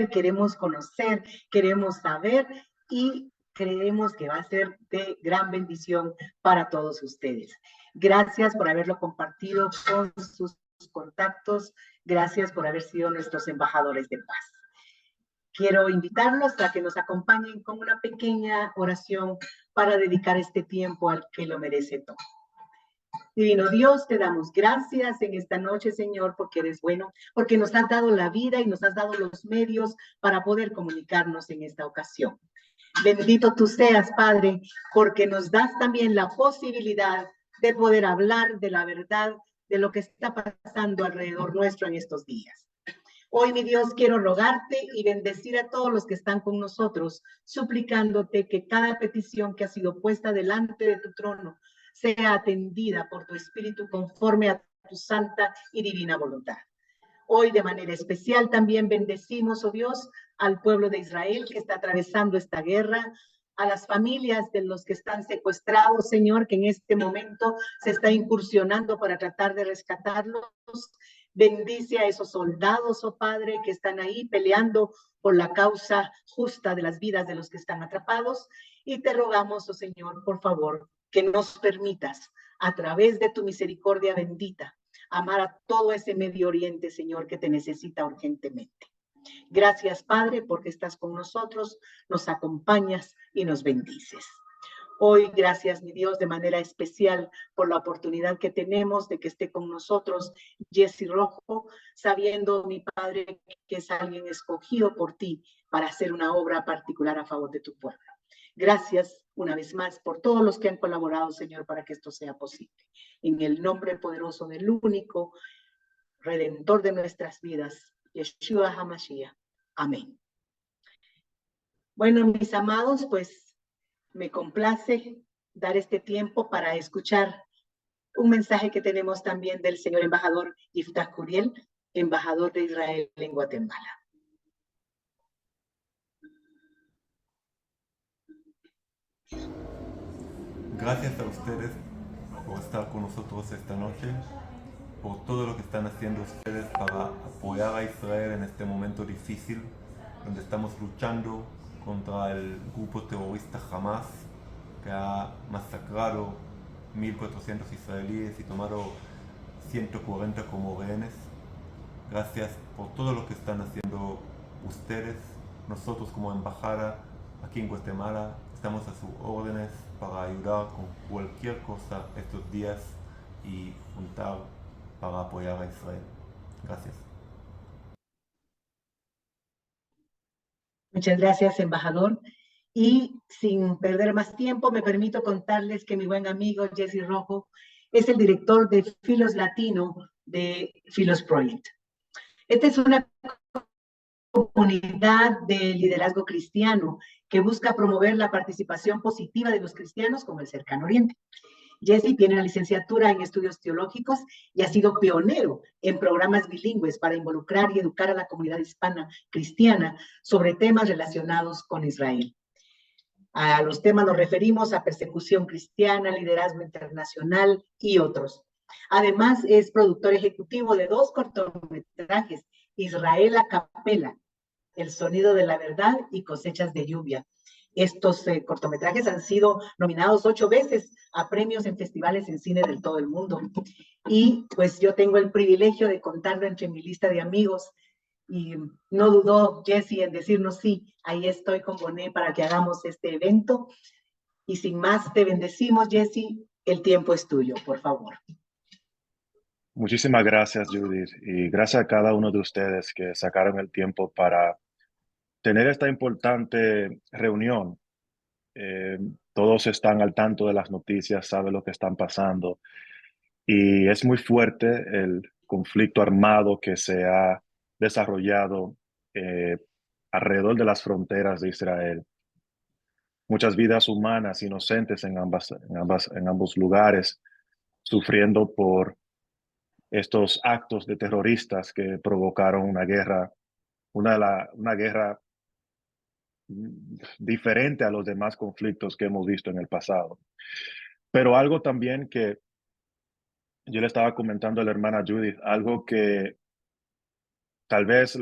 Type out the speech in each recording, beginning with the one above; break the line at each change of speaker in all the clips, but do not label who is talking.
queremos conocer, queremos saber y creemos que va a ser de gran bendición para todos ustedes. Gracias por haberlo compartido con sus contactos. Gracias por haber sido nuestros embajadores de paz. Quiero invitarlos a que nos acompañen con una pequeña oración para dedicar este tiempo al que lo merece todo. Divino Dios, te damos gracias en esta noche, Señor, porque eres bueno, porque nos has dado la vida y nos has dado los medios para poder comunicarnos en esta ocasión. Bendito tú seas, Padre, porque nos das también la posibilidad de poder hablar de la verdad, de lo que está pasando alrededor nuestro en estos días. Hoy, mi Dios, quiero rogarte y bendecir a todos los que están con nosotros, suplicándote que cada petición que ha sido puesta delante de tu trono sea atendida por tu Espíritu conforme a tu santa y divina voluntad. Hoy, de manera especial, también bendecimos, oh Dios, al pueblo de Israel que está atravesando esta guerra, a las familias de los que están secuestrados, Señor, que en este momento se está incursionando para tratar de rescatarlos. Bendice a esos soldados, oh Padre, que están ahí peleando por la causa justa de las vidas de los que están atrapados. Y te rogamos, oh Señor, por favor, que nos permitas, a través de tu misericordia bendita, amar a todo ese Medio Oriente, Señor, que te necesita urgentemente. Gracias, Padre, porque estás con nosotros, nos acompañas y nos bendices. Hoy, gracias, mi Dios, de manera especial por la oportunidad que tenemos de que esté con nosotros Jessy Rojo, sabiendo, mi Padre, que es alguien escogido por ti para hacer una obra particular a favor de tu pueblo. Gracias una vez más por todos los que han colaborado, Señor, para que esto sea posible. En el nombre poderoso del único Redentor de nuestras vidas, Yeshua HaMashiach. Amén. Bueno, mis amados, pues me complace dar este tiempo para escuchar un mensaje que tenemos también del señor embajador Yiftach Curiel, embajador de Israel en Guatemala.
Gracias a ustedes por estar con nosotros esta noche, por todo lo que están haciendo ustedes para apoyar a Israel en este momento difícil, donde estamos luchando contra el grupo terrorista Hamas, que ha masacrado 1.400 israelíes y tomado 140 como rehenes. Gracias por todo lo que están haciendo ustedes. Nosotros como embajada aquí en Guatemala estamos a sus órdenes para ayudar con cualquier cosa estos días y juntar para apoyar a Israel. Gracias.
Muchas gracias, embajador. Y sin perder más tiempo, me permito contarles que mi buen amigo Jessy Rojo es el director de Filos Latino de Filos Project. Esta es una comunidad de liderazgo cristiano que busca promover la participación positiva de los cristianos con el Cercano Oriente. Jessy tiene una licenciatura en estudios teológicos y ha sido pionero en programas bilingües para involucrar y educar a la comunidad hispana cristiana sobre temas relacionados con Israel. A los temas nos referimos a persecución cristiana, liderazgo internacional y otros. Además, es productor ejecutivo de 2 cortometrajes, Israel a Capela, El sonido de la verdad y Cosechas de lluvia. Estos cortometrajes han sido nominados 8 veces a premios en festivales en cine de todo el mundo. Y pues yo tengo el privilegio de contarlo entre mi lista de amigos. Y no dudó Jessy en decirnos, sí, ahí estoy con Bonet para que hagamos este evento. Y sin más, te bendecimos, Jessy. El tiempo es tuyo, por favor.
Muchísimas gracias, Judith, y gracias a cada uno de ustedes que sacaron el tiempo para tener esta importante reunión. Todos están al tanto de las noticias, saben lo que están pasando, y es muy fuerte el conflicto armado que se ha desarrollado alrededor de las fronteras de Israel. Muchas vidas humanas inocentes en ambos lugares, sufriendo por estos actos de terroristas que provocaron una guerra, una guerra diferente a los demás conflictos que hemos visto en el pasado. Pero algo también que yo le estaba comentando a la hermana Judith, algo que tal vez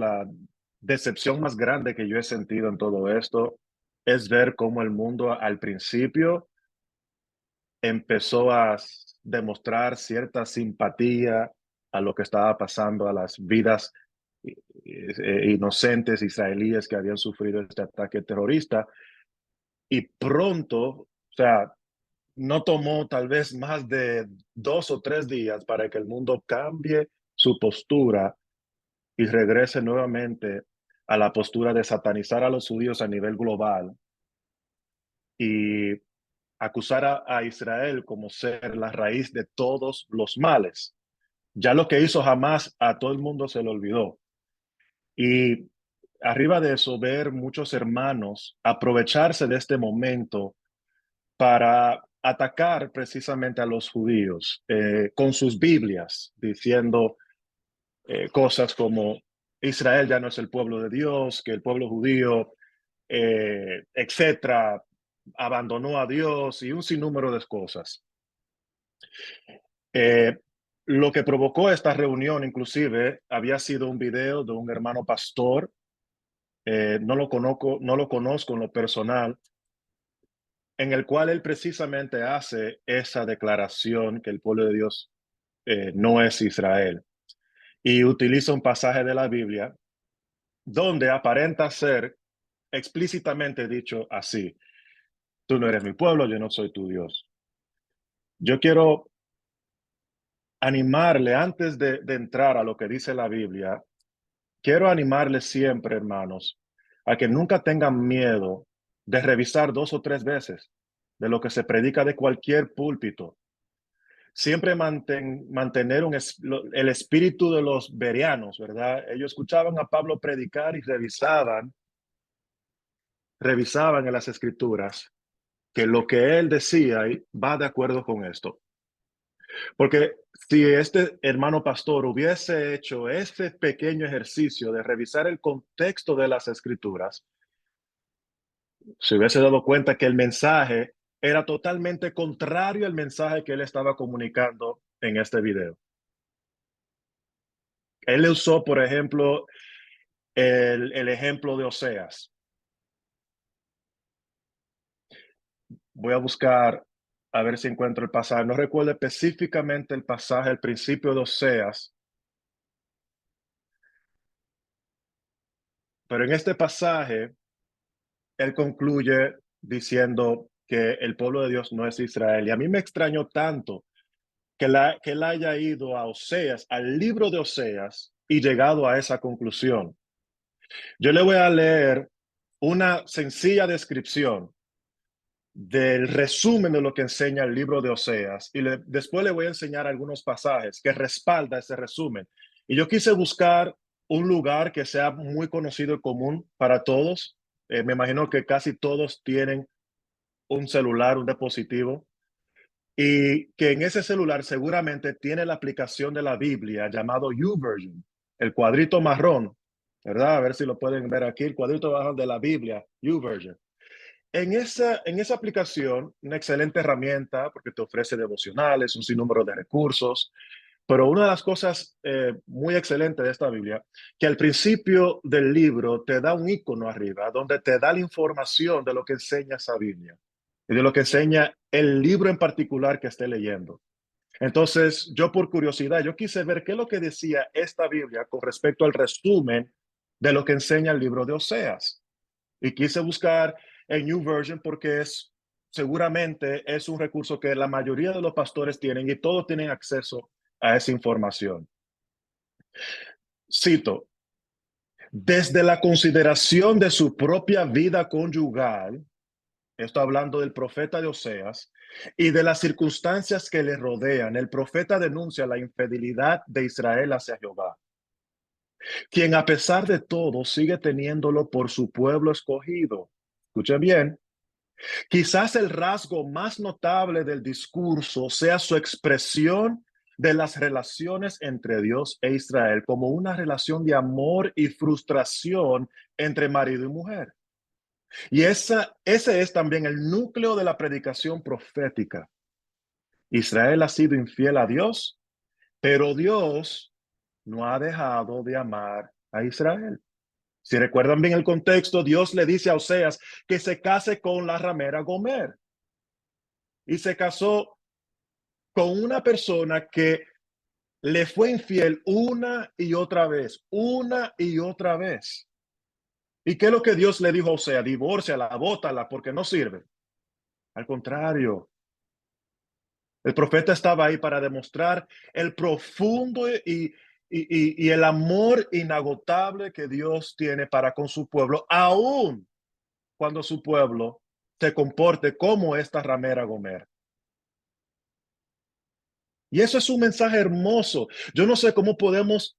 decepción más grande que yo he sentido en todo esto es ver cómo el mundo al principio empezó a demostrar cierta simpatía a lo que estaba pasando, a las vidas inocentes israelíes que habían sufrido este ataque terrorista. Y pronto, o sea, no tomó tal vez más de 2 o 3 días para que el mundo cambie su postura y regrese nuevamente a la postura de satanizar a los judíos a nivel global y acusar a Israel como ser la raíz de todos los males. Ya lo que hizo Hamás a todo el mundo se le olvidó. Y arriba de eso, ver muchos hermanos aprovecharse de este momento para atacar precisamente a los judíos con sus Biblias, diciendo cosas como Israel ya no es el pueblo de Dios, que el pueblo judío, etcétera, abandonó a Dios y un sinnúmero de cosas. Eh, lo que provocó esta reunión, inclusive, había sido un video de un hermano pastor. No lo conozco en lo personal, en el cual él precisamente hace esa declaración que el pueblo de Dios no es Israel. Y utiliza un pasaje de la Biblia donde aparenta ser explícitamente dicho así: tú no eres mi pueblo, yo no soy tu Dios. Yo quiero animarle, antes de entrar a lo que dice la Biblia, quiero animarle siempre, hermanos, a que nunca tengan miedo de revisar 2 o 3 veces de lo que se predica de cualquier púlpito. Siempre mantener el espíritu de los bereanos, ¿verdad? Ellos escuchaban a Pablo predicar y revisaban en las escrituras que lo que él decía va de acuerdo con esto. Porque si este hermano pastor hubiese hecho este pequeño ejercicio de revisar el contexto de las escrituras, se hubiese dado cuenta que el mensaje era totalmente contrario al mensaje que él estaba comunicando en este video. Él usó, por ejemplo, el ejemplo de Oseas. Voy a buscar a ver si encuentro el pasaje. No recuerdo específicamente el pasaje, el principio de Oseas, pero en este pasaje él concluye diciendo que el pueblo de Dios no es Israel. Y a mí me extrañó tanto que él haya ido a Oseas, al libro de Oseas, y llegado a esa conclusión. Yo le voy a leer una sencilla descripción del resumen de lo que enseña el libro de Oseas y después le voy a enseñar algunos pasajes que respalda ese resumen. Y yo quise buscar un lugar que sea muy conocido y común para todos. Me imagino que casi todos tienen un celular, un dispositivo, y que en ese celular seguramente tiene la aplicación de la Biblia llamado YouVersion, el cuadrito marrón, ¿verdad? A ver si lo pueden ver aquí, el cuadrito marrón de la Biblia, YouVersion. En esa aplicación, una excelente herramienta porque te ofrece devocionales, un sinnúmero de recursos, pero una de las cosas muy excelentes de esta Biblia, que al principio del libro te da un icono arriba donde te da la información de lo que enseña esa Biblia y de lo que enseña el libro en particular que esté leyendo. Entonces, yo por curiosidad, yo quise ver qué es lo que decía esta Biblia con respecto al resumen de lo que enseña el libro de Oseas. Y quise buscar en YouVersion porque seguramente es un recurso que la mayoría de los pastores tienen y todos tienen acceso a esa información. Cito: desde la consideración de su propia vida conyugal, esto hablando del profeta de Oseas, y de las circunstancias que le rodean, el profeta denuncia la infidelidad de Israel hacia Jehová, quien a pesar de todo sigue teniéndolo por su pueblo escogido. Escuchen bien. Quizás el rasgo más notable del discurso sea su expresión de las relaciones entre Dios e Israel como una relación de amor y frustración entre marido y mujer. Y ese es también el núcleo de la predicación profética. Israel ha sido infiel a Dios, pero Dios no ha dejado de amar a Israel. Si recuerdan bien el contexto, Dios le dice a Oseas que se case con la ramera Gomer. Y se casó con una persona que le fue infiel una y otra vez, una y otra vez. ¿Y qué es lo que Dios le dijo a Oseas? Divórciala, bótala, porque no sirve. Al contrario, el profeta estaba ahí para demostrar el profundo y el amor inagotable que Dios tiene para con su pueblo, aun cuando su pueblo se comporte como esta ramera Gomer. Y eso es un mensaje hermoso. Yo no sé cómo podemos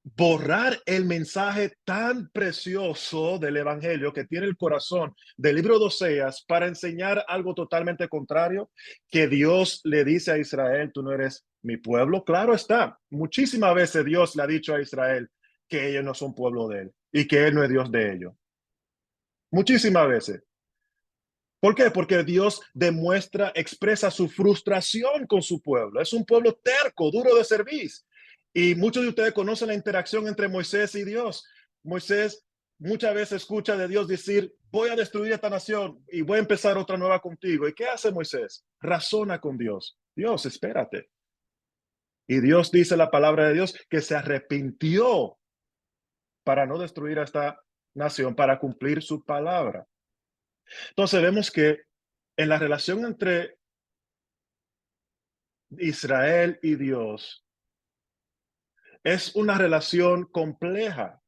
borrar el mensaje tan precioso del evangelio que tiene el corazón del libro de Oseas para enseñar algo totalmente contrario, que Dios le dice a Israel: tú no eres mi pueblo. Claro está, muchísimas veces Dios le ha dicho a Israel que ellos no son pueblo de él y que él no es Dios de ellos. Muchísimas veces. ¿Por qué? Porque Dios demuestra, expresa su frustración con su pueblo. Es un pueblo terco, duro de servir. Y muchos de ustedes conocen la interacción entre Moisés y Dios. Moisés muchas veces escucha de Dios decir: voy a destruir esta nación y voy a empezar otra nueva contigo. ¿Y qué hace Moisés? Razona con Dios. Dios, espérate. Y Dios dice, la palabra de Dios, que se arrepintió para no destruir a esta nación, para cumplir su palabra. Entonces vemos que en la relación entre Israel y Dios es una relación compleja,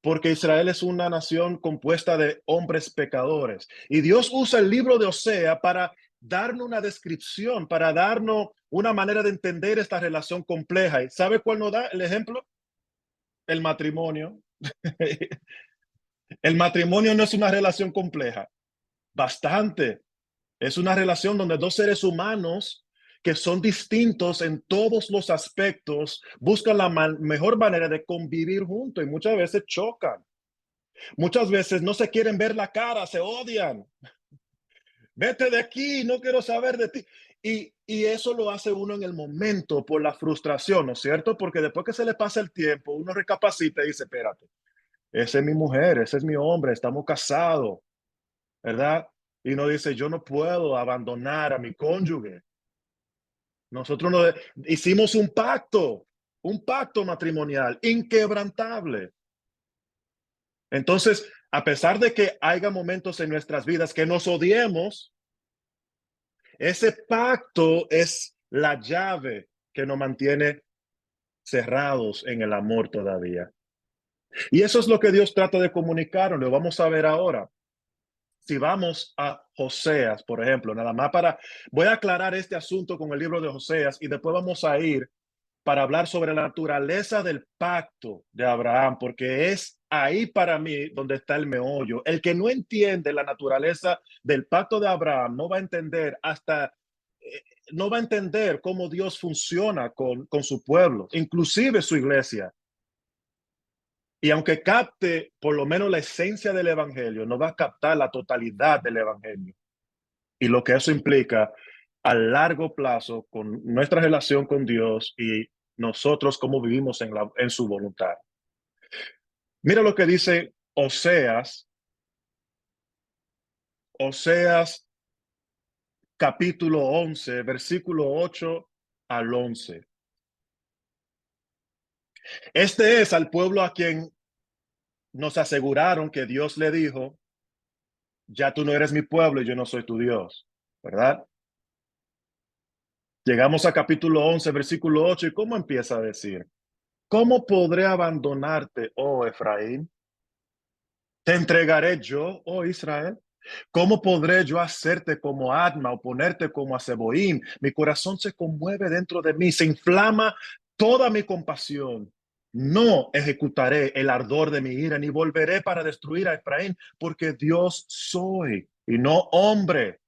porque Israel es una nación compuesta de hombres pecadores. Y Dios usa el libro de Osea para darnos una descripción, para darnos una manera de entender esta relación compleja. ¿Y sabe cuál nos da el ejemplo? El matrimonio. El matrimonio no es una relación compleja, bastante. Es una relación donde dos seres humanos que son distintos en todos los aspectos buscan la mejor manera de convivir juntos y muchas veces chocan. Muchas veces no se quieren ver la cara, se odian. Vete de aquí, no quiero saber de ti. Y eso lo hace uno en el momento por la frustración, ¿no es cierto? Porque después que se le pasa el tiempo, uno recapacita y dice: espérate, esa es mi mujer, ese es mi hombre, estamos casados, ¿verdad? Y uno dice: yo no puedo abandonar a mi cónyuge. Nosotros hicimos un pacto matrimonial inquebrantable. Entonces, a pesar de que haya momentos en nuestras vidas que nos odiemos, ese pacto es la llave que nos mantiene cerrados en el amor todavía. Y eso es lo que Dios trata de comunicarnos. Lo vamos a ver ahora. Si vamos a Oseas, por ejemplo, nada más voy a aclarar este asunto con el libro de Oseas y después vamos a ir para hablar sobre la naturaleza del pacto de Abraham, porque es ahí para mí donde está el meollo. El que no entiende la naturaleza del pacto de Abraham no va a entender no va a entender cómo Dios funciona con su pueblo, inclusive su iglesia. Y aunque capte por lo menos la esencia del evangelio, no va a captar la totalidad del evangelio. Y lo que eso implica a largo plazo con nuestra relación con Dios y nosotros cómo vivimos en su voluntad. Mira lo que dice Oseas capítulo 11, versículo 8 al 11. Este es al pueblo a quien nos aseguraron que Dios le dijo: ya tú no eres mi pueblo y yo no soy tu Dios, ¿verdad? Llegamos a capítulo 11, versículo 8, y ¿cómo empieza a decir? ¿Cómo podré abandonarte, oh Efraín? ¿Te entregaré yo, oh Israel? ¿Cómo podré yo hacerte como Adma o ponerte como a Zeboim? Mi corazón se conmueve dentro de mí, se inflama toda mi compasión. No ejecutaré el ardor de mi ira, ni volveré para destruir a Efraín, porque Dios soy y no hombre,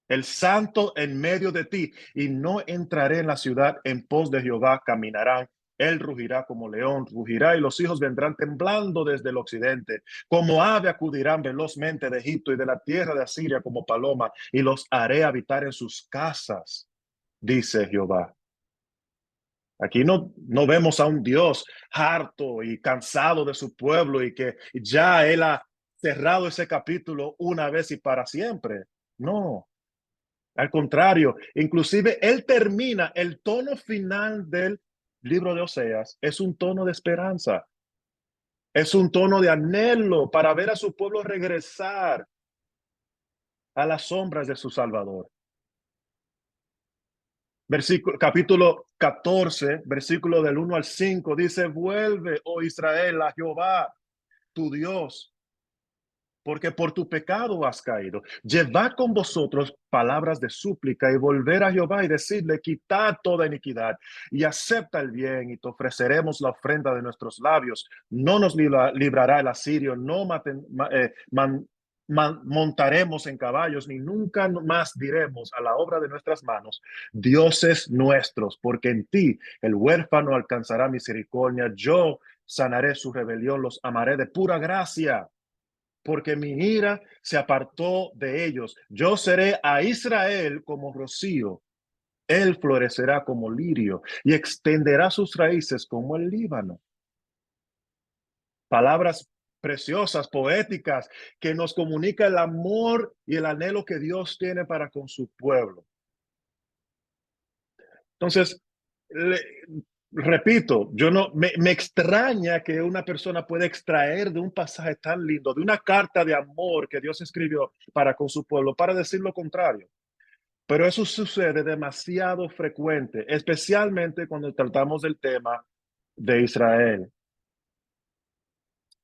el santo en medio de ti, y no entraré en la ciudad. En pos de Jehová caminarán. Él rugirá como león, rugirá, y los hijos vendrán temblando desde el occidente. Como ave acudirán velozmente de Egipto y de la tierra de Asiria como paloma, y los haré habitar en sus casas, dice Jehová. Aquí no vemos a un Dios harto y cansado de su pueblo y que ya Él ha cerrado ese capítulo una vez y para siempre. No, al contrario, inclusive Él termina el tono final del libro de Oseas, es un tono de esperanza, es un tono de anhelo para ver a su pueblo regresar a las sombras de su Salvador. Capítulo 14, versículo del 1 al 5, dice: vuelve, oh Israel, a Jehová, tu Dios, porque por tu pecado has caído. Llevad con vosotros palabras de súplica y volver a Jehová y decirle: quitad toda iniquidad y acepta el bien y te ofreceremos la ofrenda de nuestros labios. No nos librará el asirio, no montaremos en caballos, ni nunca más diremos a la obra de nuestras manos: dioses nuestros, porque en ti el huérfano alcanzará misericordia. Yo sanaré su rebelión, los amaré de pura gracia, porque mi ira se apartó de ellos. Yo seré a Israel como rocío, él florecerá como lirio y extenderá sus raíces como el Líbano. Palabras preciosas, poéticas, que nos comunica el amor y el anhelo que Dios tiene para con su pueblo. Entonces, repito, yo no me extraña que una persona pueda extraer de un pasaje tan lindo, de una carta de amor que Dios escribió para con su pueblo, para decir lo contrario. Pero eso sucede demasiado frecuente, especialmente cuando tratamos del tema de Israel.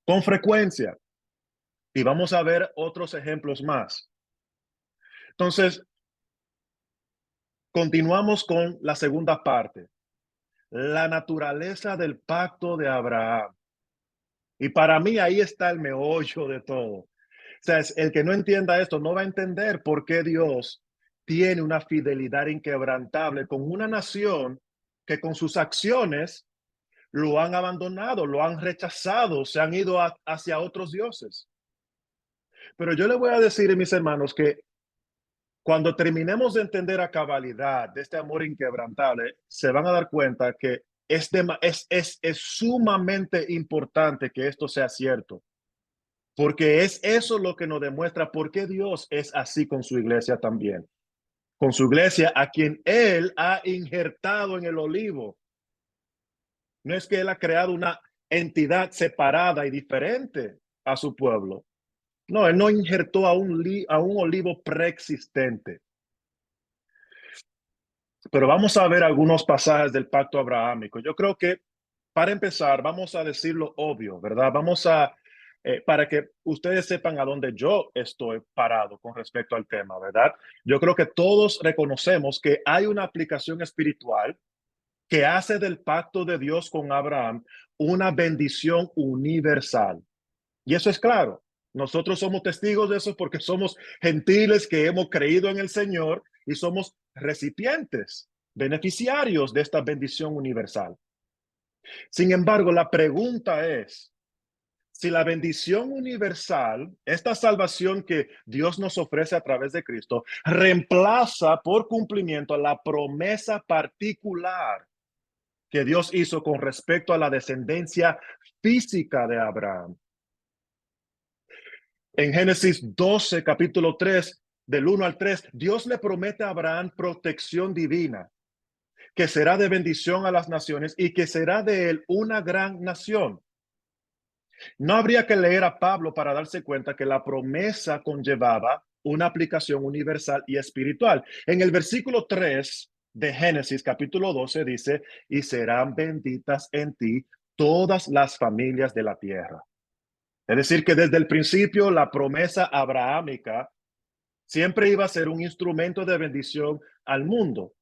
Con frecuencia. Y vamos a ver otros ejemplos más. Entonces, continuamos con la segunda parte, la naturaleza del pacto de Abraham. Y para mí ahí está el meollo de todo. O sea, el que no entienda esto no va a entender por qué Dios tiene una fidelidad inquebrantable con una nación que con sus acciones lo han abandonado, lo han rechazado, se han ido hacia otros dioses. Pero yo le voy a decir, mis hermanos, que cuando terminemos de entender a cabalidad de este amor inquebrantable, se van a dar cuenta que es sumamente importante que esto sea cierto, porque es eso lo que nos demuestra por qué Dios es así con su iglesia también. Con su iglesia a quien Él ha injertado en el olivo. No es que Él ha creado una entidad separada y diferente a su pueblo. No, Él no injertó a un olivo preexistente. Pero vamos a ver algunos pasajes del pacto abrahámico. Yo creo que para empezar, vamos a decir lo obvio, ¿verdad? Para que ustedes sepan a dónde yo estoy parado con respecto al tema, ¿verdad? Yo creo que todos reconocemos que hay una aplicación espiritual que hace del pacto de Dios con Abraham una bendición universal. Y eso es claro. Nosotros somos testigos de eso porque somos gentiles que hemos creído en el Señor y somos recipientes, beneficiarios de esta bendición universal. Sin embargo, la pregunta es, si la bendición universal, esta salvación que Dios nos ofrece a través de Cristo, reemplaza por cumplimiento la promesa particular que Dios hizo con respecto a la descendencia física de Abraham. En Génesis 12, capítulo 3, del 1 al 3, Dios le promete a Abraham protección divina, que será de bendición a las naciones y que será de él una gran nación. No habría que leer a Pablo para darse cuenta que la promesa conllevaba una aplicación universal y espiritual. En el versículo 3 de Génesis, capítulo 12, dice: y serán benditas en ti todas las familias de la tierra. Es decir, que desde el principio la promesa abrahámica siempre iba a ser un instrumento de bendición al mundo.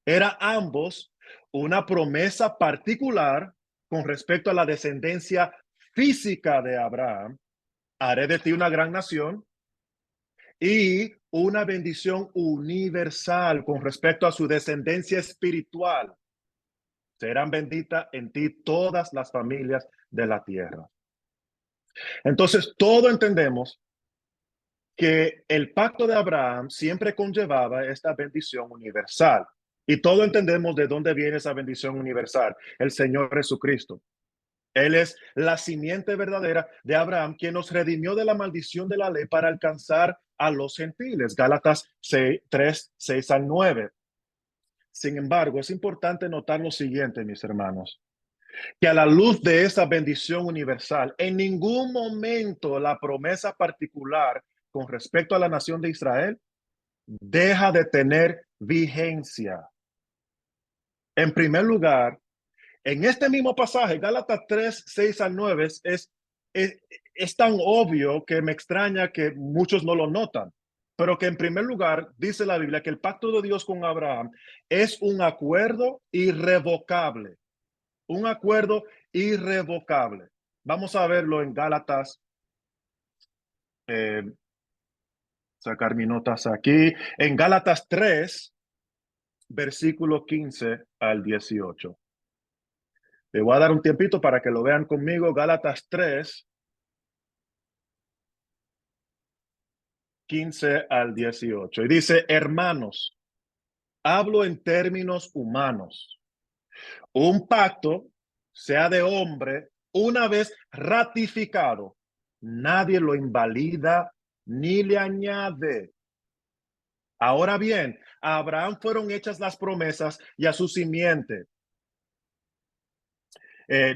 Era ambos una promesa particular con respecto a la descendencia física de Abraham: haré de ti una gran nación, y una bendición universal con respecto a su descendencia espiritual: serán benditas en ti todas las familias de la tierra. Entonces, todo entendemos que el pacto de Abraham siempre conllevaba esta bendición universal. Y todos entendemos de dónde viene esa bendición universal, el Señor Jesucristo. Él es la simiente verdadera de Abraham, quien nos redimió de la maldición de la ley para alcanzar a los gentiles. Gálatas 3, 6 al 9. Sin embargo, es importante notar lo siguiente, mis hermanos, que a la luz de esa bendición universal, en ningún momento la promesa particular con respecto a la nación de Israel deja de tener vigencia. En primer lugar, en este mismo pasaje, Gálatas 3, 6 al 9, es tan obvio que me extraña que muchos no lo notan, pero que en primer lugar dice la Biblia que el pacto de Dios con Abraham es un acuerdo irrevocable, un acuerdo irrevocable. Vamos a verlo en Gálatas, sacar mis notas aquí, en Gálatas 3, versículo 15 al 18. Le voy a dar un tiempito para que lo vean conmigo. Gálatas 3, 15 al 18. Y dice, hermanos, hablo en términos humanos. Un pacto, sea de hombre, una vez ratificado, nadie lo invalida ni le añade. Ahora bien, a Abraham fueron hechas las promesas y a su simiente.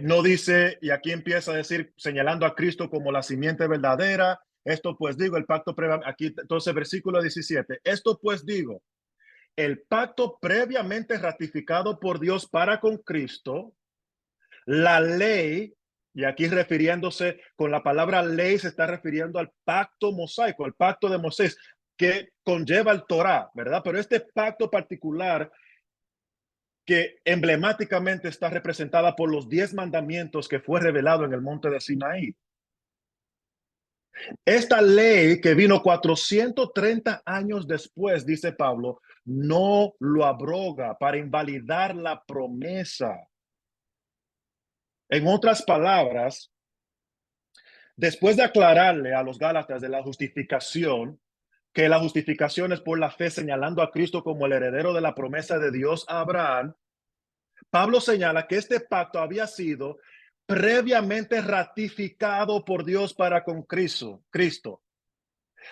No dice, y aquí empieza a decir, señalando a Cristo como la simiente verdadera. Esto pues digo, el pacto previo, aquí entonces versículo 17. Esto pues digo, el pacto previamente ratificado por Dios para con Cristo, la ley, y aquí refiriéndose con la palabra ley, se está refiriendo al pacto mosaico, al pacto de Moisés, que conlleva el Torá, ¿verdad? Pero este pacto particular que emblemáticamente está representada por los 10 mandamientos que fue revelado en el monte de Sinaí. Esta ley que vino 430 años después, dice Pablo, no lo abroga para invalidar la promesa. En otras palabras, después de aclararle a los Gálatas de la justificación, que la justificación es por la fe señalando a Cristo como el heredero de la promesa de Dios a Abraham, Pablo señala que este pacto había sido previamente ratificado por Dios para con Cristo.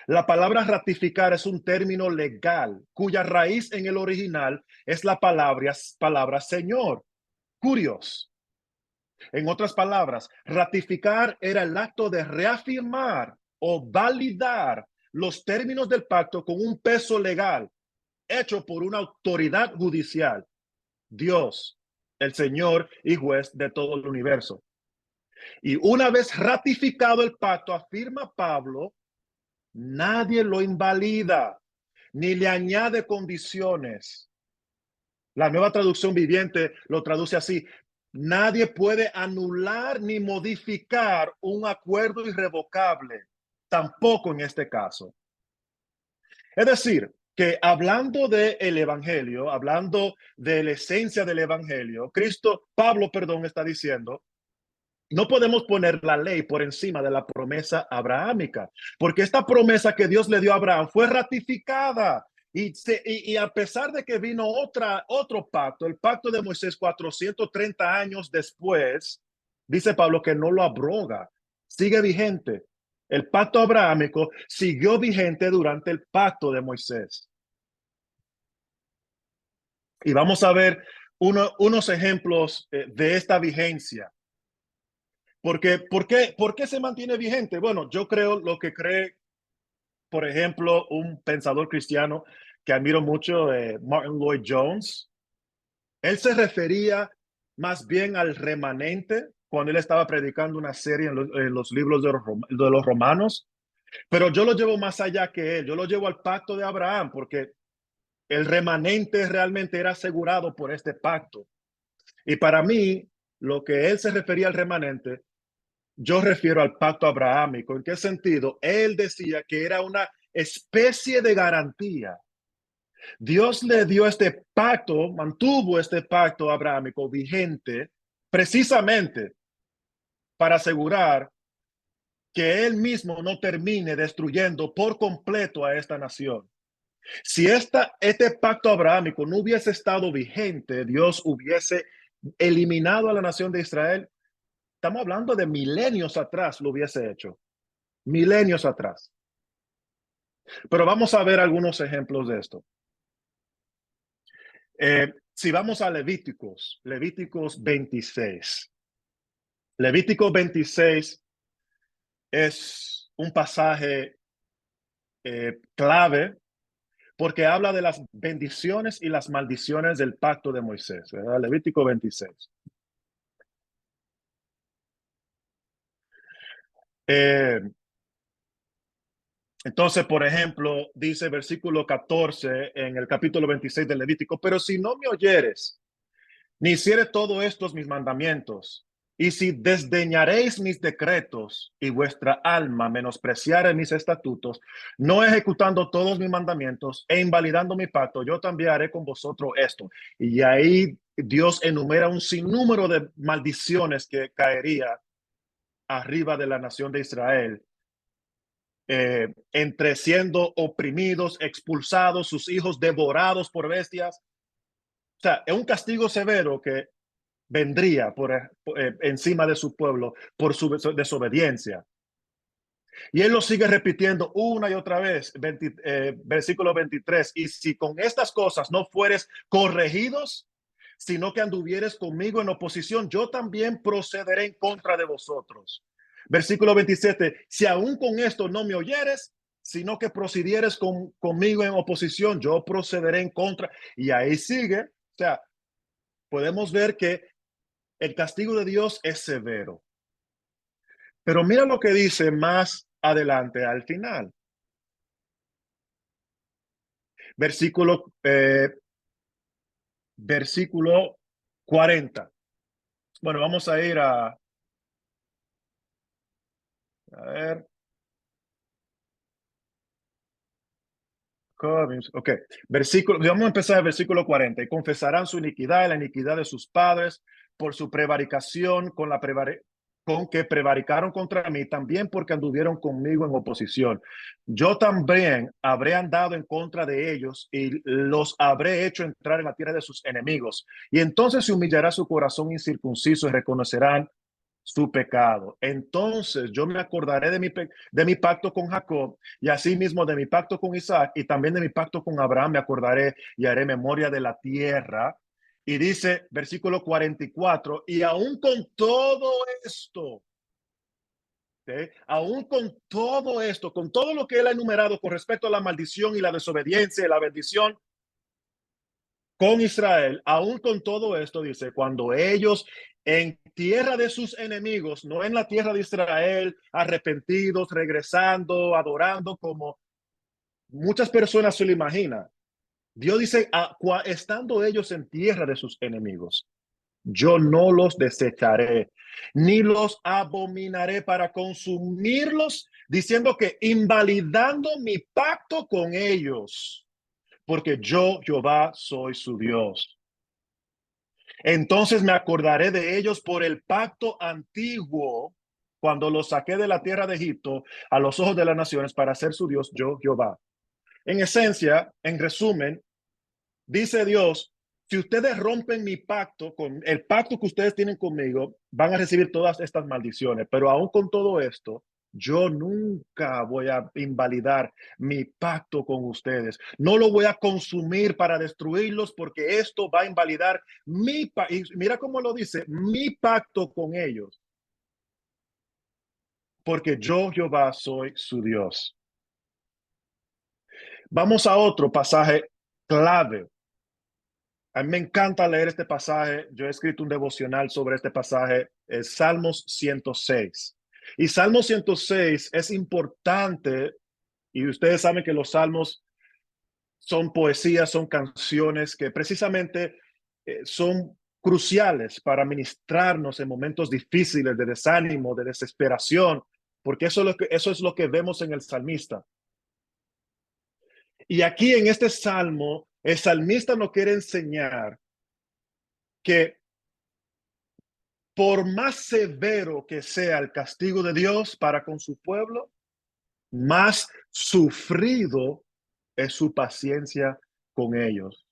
La palabra ratificar es un término legal cuya raíz en el original es la palabra Señor, curios. En otras palabras, ratificar era el acto de reafirmar o validar los términos del pacto con un peso legal hecho por una autoridad judicial, Dios, el Señor y juez de todo el universo. Y una vez ratificado el pacto, afirma Pablo, nadie lo invalida ni le añade condiciones. La Nueva Traducción Viviente lo traduce así: nadie puede anular ni modificar un acuerdo irrevocable, tampoco en este caso. Es decir, que hablando del evangelio, hablando de la esencia del evangelio, Pablo, está diciendo, no podemos poner la ley por encima de la promesa abrahámica, porque esta promesa que Dios le dio a Abraham fue ratificada. Y a pesar de que vino otro pacto, el pacto de Moisés 430 años después, dice Pablo que no lo abroga, sigue vigente. El pacto abrahámico siguió vigente durante el pacto de Moisés. Y vamos a ver unos ejemplos de esta vigencia. ¿Por qué se mantiene vigente? Bueno, yo creo lo que cree, por ejemplo, un pensador cristiano que admiro mucho, Martin Lloyd Jones. Él se refería más bien al remanente cuando él estaba predicando una serie en los libros de los romanos, pero yo lo llevo más allá que él. Yo lo llevo al pacto de Abraham, porque el remanente realmente era asegurado por este pacto. Y para mí, lo que él se refería al remanente, yo refiero al pacto abrahámico. ¿En qué sentido? Él decía que era una especie de garantía. Dios le dio este pacto, mantuvo este pacto abrahámico vigente precisamente para asegurar que él mismo no termine destruyendo por completo a esta nación. Si este pacto abrahámico no hubiese estado vigente, Dios hubiese eliminado a la nación de Israel. Estamos hablando de milenios atrás lo hubiese hecho. Milenios atrás. Pero vamos a ver algunos ejemplos de esto. Si vamos a Levíticos 26. Levítico 26 es un pasaje clave porque habla de las bendiciones y las maldiciones del pacto de Moisés, ¿verdad? Levítico 26. Entonces, por ejemplo, dice versículo 14 en el capítulo 26 del Levítico, pero si no me oyeres, ni hicieres todos estos mis mandamientos, y si desdeñaréis mis decretos y vuestra alma menospreciare mis estatutos, no ejecutando todos mis mandamientos e invalidando mi pacto, yo también haré con vosotros esto. Y ahí Dios enumera un sinnúmero de maldiciones que caería arriba de la nación de Israel, entre siendo oprimidos, expulsados, sus hijos devorados por bestias. O sea, es un castigo severo que vendría encima de su pueblo por su desobediencia. Y él lo sigue repitiendo una y otra vez, versículo 23, y si con estas cosas no fueres corregidos, sino que anduvieres conmigo en oposición, yo también procederé en contra de vosotros. Versículo 27, si aún con esto no me oyeres, sino que procedieres conmigo en oposición, yo procederé en contra. Y ahí sigue, o sea, podemos ver que el castigo de Dios es severo. Pero mira lo que dice más adelante al final. Versículo 40. Bueno, vamos a ir a ver. Ok, vamos a empezar el versículo 40. Y confesarán su iniquidad y la iniquidad de sus padres por su prevaricación con que prevaricaron contra mí, también porque anduvieron conmigo en oposición. Yo también habré andado en contra de ellos y los habré hecho entrar en la tierra de sus enemigos. Y entonces se humillará su corazón incircunciso y reconocerán su pecado. Entonces yo me acordaré de mi pacto con Jacob y asimismo de mi pacto con Isaac y también de mi pacto con Abraham me acordaré y haré memoria de la tierra. Y dice versículo 44, y aún con todo esto, ¿okay? Aún con todo esto, con todo lo que él ha enumerado con respecto a la maldición y la desobediencia y la bendición con Israel, aún con todo esto, dice, cuando ellos en tierra de sus enemigos, no en la tierra de Israel, arrepentidos, regresando, adorando, como muchas personas se lo imaginan. Dios dice, estando ellos en tierra de sus enemigos, yo no los desecharé, ni los abominaré para consumirlos, diciendo que invalidando mi pacto con ellos, porque yo, Jehová, soy su Dios. Entonces me acordaré de ellos por el pacto antiguo, cuando los saqué de la tierra de Egipto a los ojos de las naciones para ser su Dios, yo, Jehová. En esencia, en resumen, dice Dios, si ustedes rompen mi pacto, con el pacto que ustedes tienen conmigo, van a recibir todas estas maldiciones. Pero aún con todo esto, yo nunca voy a invalidar mi pacto con ustedes. No lo voy a consumir para destruirlos porque esto va a invalidar mi pacto. Y mira cómo lo dice, mi pacto con ellos. Porque yo, Jehová, soy su Dios. Vamos a otro pasaje clave. A mí me encanta leer este pasaje. Yo he escrito un devocional sobre este pasaje, es Salmos 106. Y Salmos 106 es importante, y ustedes saben que los salmos son poesías, son canciones que precisamente son cruciales para ministrarnos en momentos difíciles de desánimo, de desesperación, porque eso es lo que vemos en el salmista. Y aquí en este salmo, el salmista nos quiere enseñar que por más severo que sea el castigo de Dios para con su pueblo, más sufrido es su paciencia con ellos.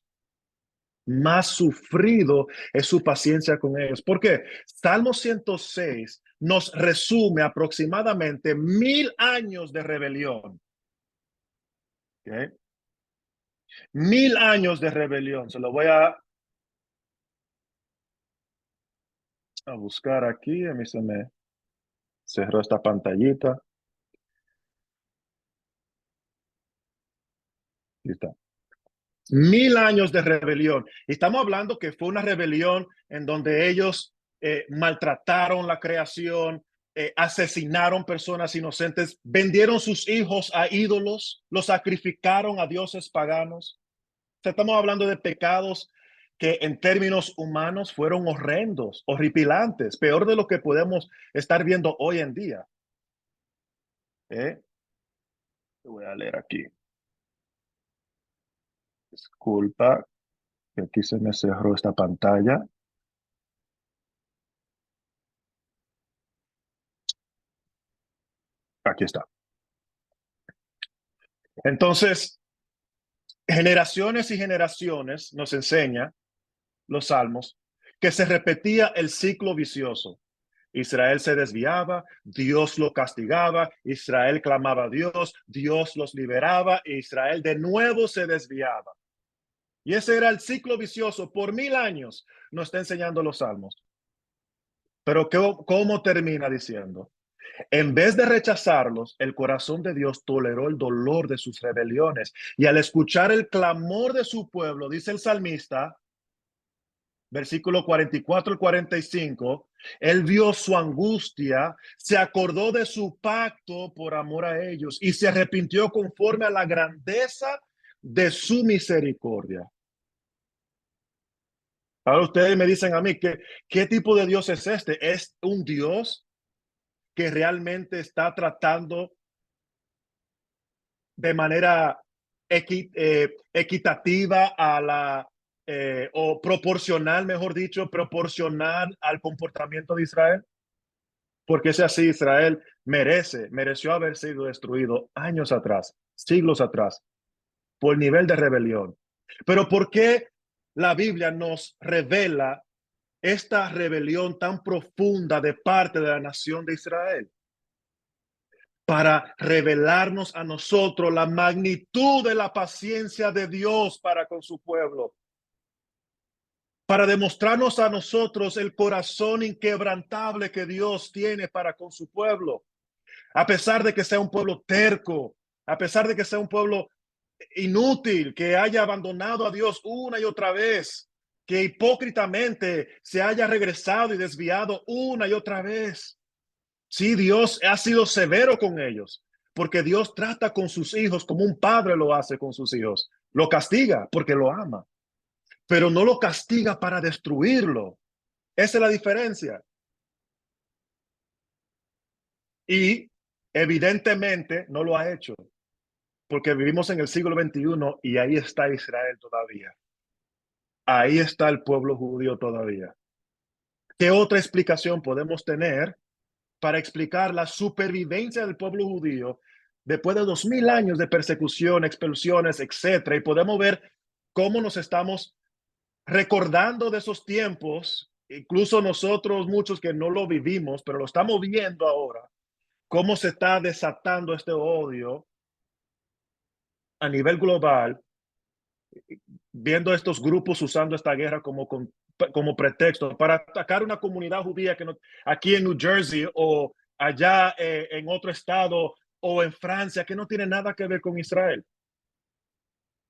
Más sufrido es su paciencia con ellos. ¿Por qué? Salmo 106 nos resume aproximadamente 1000 años de rebelión. ¿Okay? 1000 años de rebelión. Se lo voy a buscar aquí. A mí se me cerró esta pantallita. Ahí está. 1000 años de rebelión. Y estamos hablando que fue una rebelión en donde ellos maltrataron la creación, asesinaron personas inocentes, vendieron sus hijos a ídolos, los sacrificaron a dioses paganos. O sea, estamos hablando de pecados que en términos humanos fueron horrendos, horripilantes, peor de lo que podemos estar viendo hoy en día. Voy a leer aquí. Disculpa, que aquí se me cerró esta pantalla. Aquí está. Entonces, generaciones y generaciones nos enseña los salmos que se repetía el ciclo vicioso. Israel se desviaba, Dios lo castigaba, Israel clamaba a Dios, Dios los liberaba, e Israel de nuevo se desviaba. Y ese era el ciclo vicioso por 1000 años, nos está enseñando los salmos. Pero ¿cómo termina diciendo? En vez de rechazarlos, el corazón de Dios toleró el dolor de sus rebeliones. Y al escuchar el clamor de su pueblo, dice el salmista, versículo 44 y 45, él vio su angustia, se acordó de su pacto por amor a ellos y se arrepintió conforme a la grandeza de su misericordia. Ahora ustedes me dicen a mí, ¿qué tipo de Dios es este? ¿Es un Dios que realmente está tratando de manera equitativa a la, o proporcional, mejor dicho, proporcional al comportamiento de Israel? Porque es así, Israel mereció haber sido destruido años atrás, siglos atrás, por nivel de rebelión. Pero ¿por qué la Biblia nos revela esta rebelión tan profunda de parte de la nación de Israel? Para revelarnos a nosotros la magnitud de la paciencia de Dios para con su pueblo, para demostrarnos a nosotros el corazón inquebrantable que Dios tiene para con su pueblo, a pesar de que sea un pueblo terco, a pesar de que sea un pueblo inútil, que haya abandonado a Dios una y otra vez, que hipócritamente se haya regresado y desviado una y otra vez. Sí, Dios ha sido severo con ellos, porque Dios trata con sus hijos como un padre lo hace con sus hijos. Lo castiga porque lo ama, pero no lo castiga para destruirlo. Esa es la diferencia. Y evidentemente no lo ha hecho, porque vivimos en el siglo XXI y ahí está Israel todavía. Ahí está el pueblo judío todavía. ¿Qué otra explicación podemos tener para explicar la supervivencia del pueblo judío después de 2000 años de persecución, expulsiones, etcétera? Y podemos ver cómo nos estamos recordando de esos tiempos, incluso nosotros, muchos que no lo vivimos, pero lo estamos viendo ahora, cómo se está desatando este odio a nivel global, viendo estos grupos usando esta guerra como pretexto para atacar una comunidad judía que no, aquí en New Jersey o allá en otro estado o en Francia, que no tiene nada que ver con Israel.